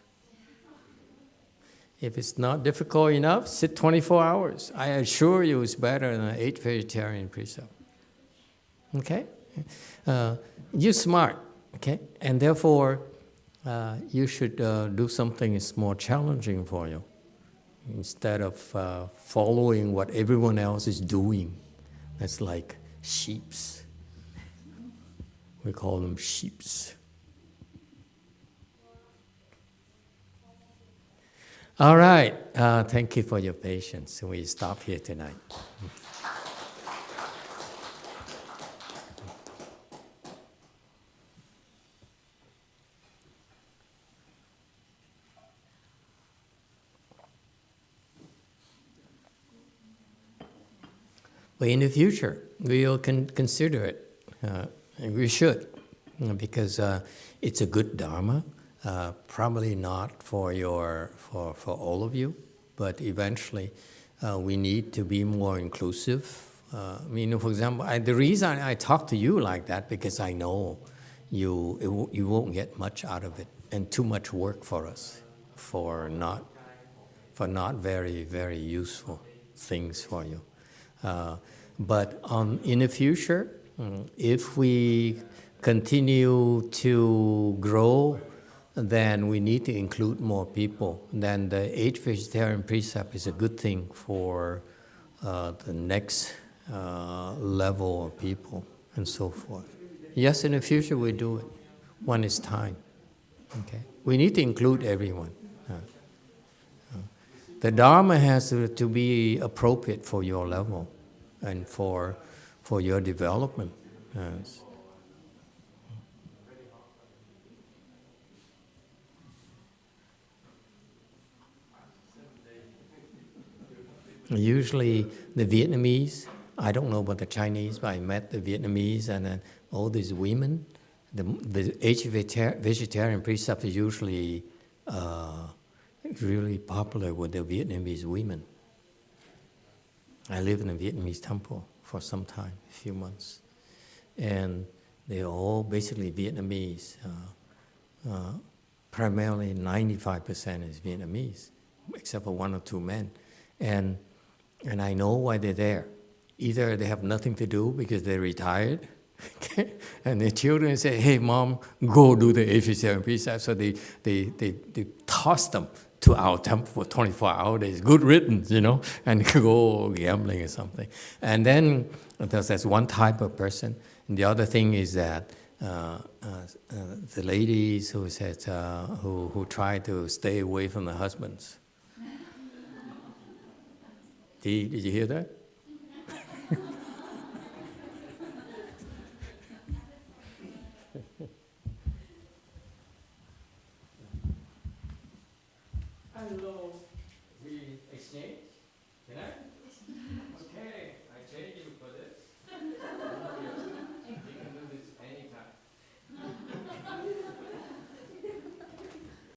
If it's not difficult enough, sit 24 hours. I assure you it's better than 8 vegetarian precepts. Okay? You're smart, okay? And therefore, you should do something that's more challenging for you instead of following what everyone else is doing. That's like sheeps. We call them sheeps. All right. Thank you for your patience. We stop here tonight. But in the future, we'll consider it. And we should, because it's a good dharma. Probably not for all of you, but eventually we need to be more inclusive. For example, the reason I talk to you like that because I know you won't get much out of it, and too much work for us, for not very, very useful things for you. But in the future, if we continue to grow, then we need to include more people. Then the 8 vegetarian precept is a good thing for the next level of people and so forth. Yes, in the future we do it when it's time. Okay, we need to include everyone. The Dharma has to be appropriate for your level and for your development. Yes. Usually the Vietnamese, I don't know about the Chinese, but I met the Vietnamese and then all these women. The 8 vegetarian precept is usually really popular with the Vietnamese women. I lived in a Vietnamese temple for some time, a few months. And they're all basically Vietnamese. Primarily 95% is Vietnamese, except for 1 or 2 men. And I know why they're there. Either they have nothing to do because they're retired, okay? And their children say, hey, mom, go do the 8 vegetarian precepts. So they toss them to our temple for 24 hours, good riddance, and go gambling or something. And then that's one type of person. And the other thing is that the ladies who said, who try to stay away from the husbands. Did you hear that? Hello, we exchange. Can I?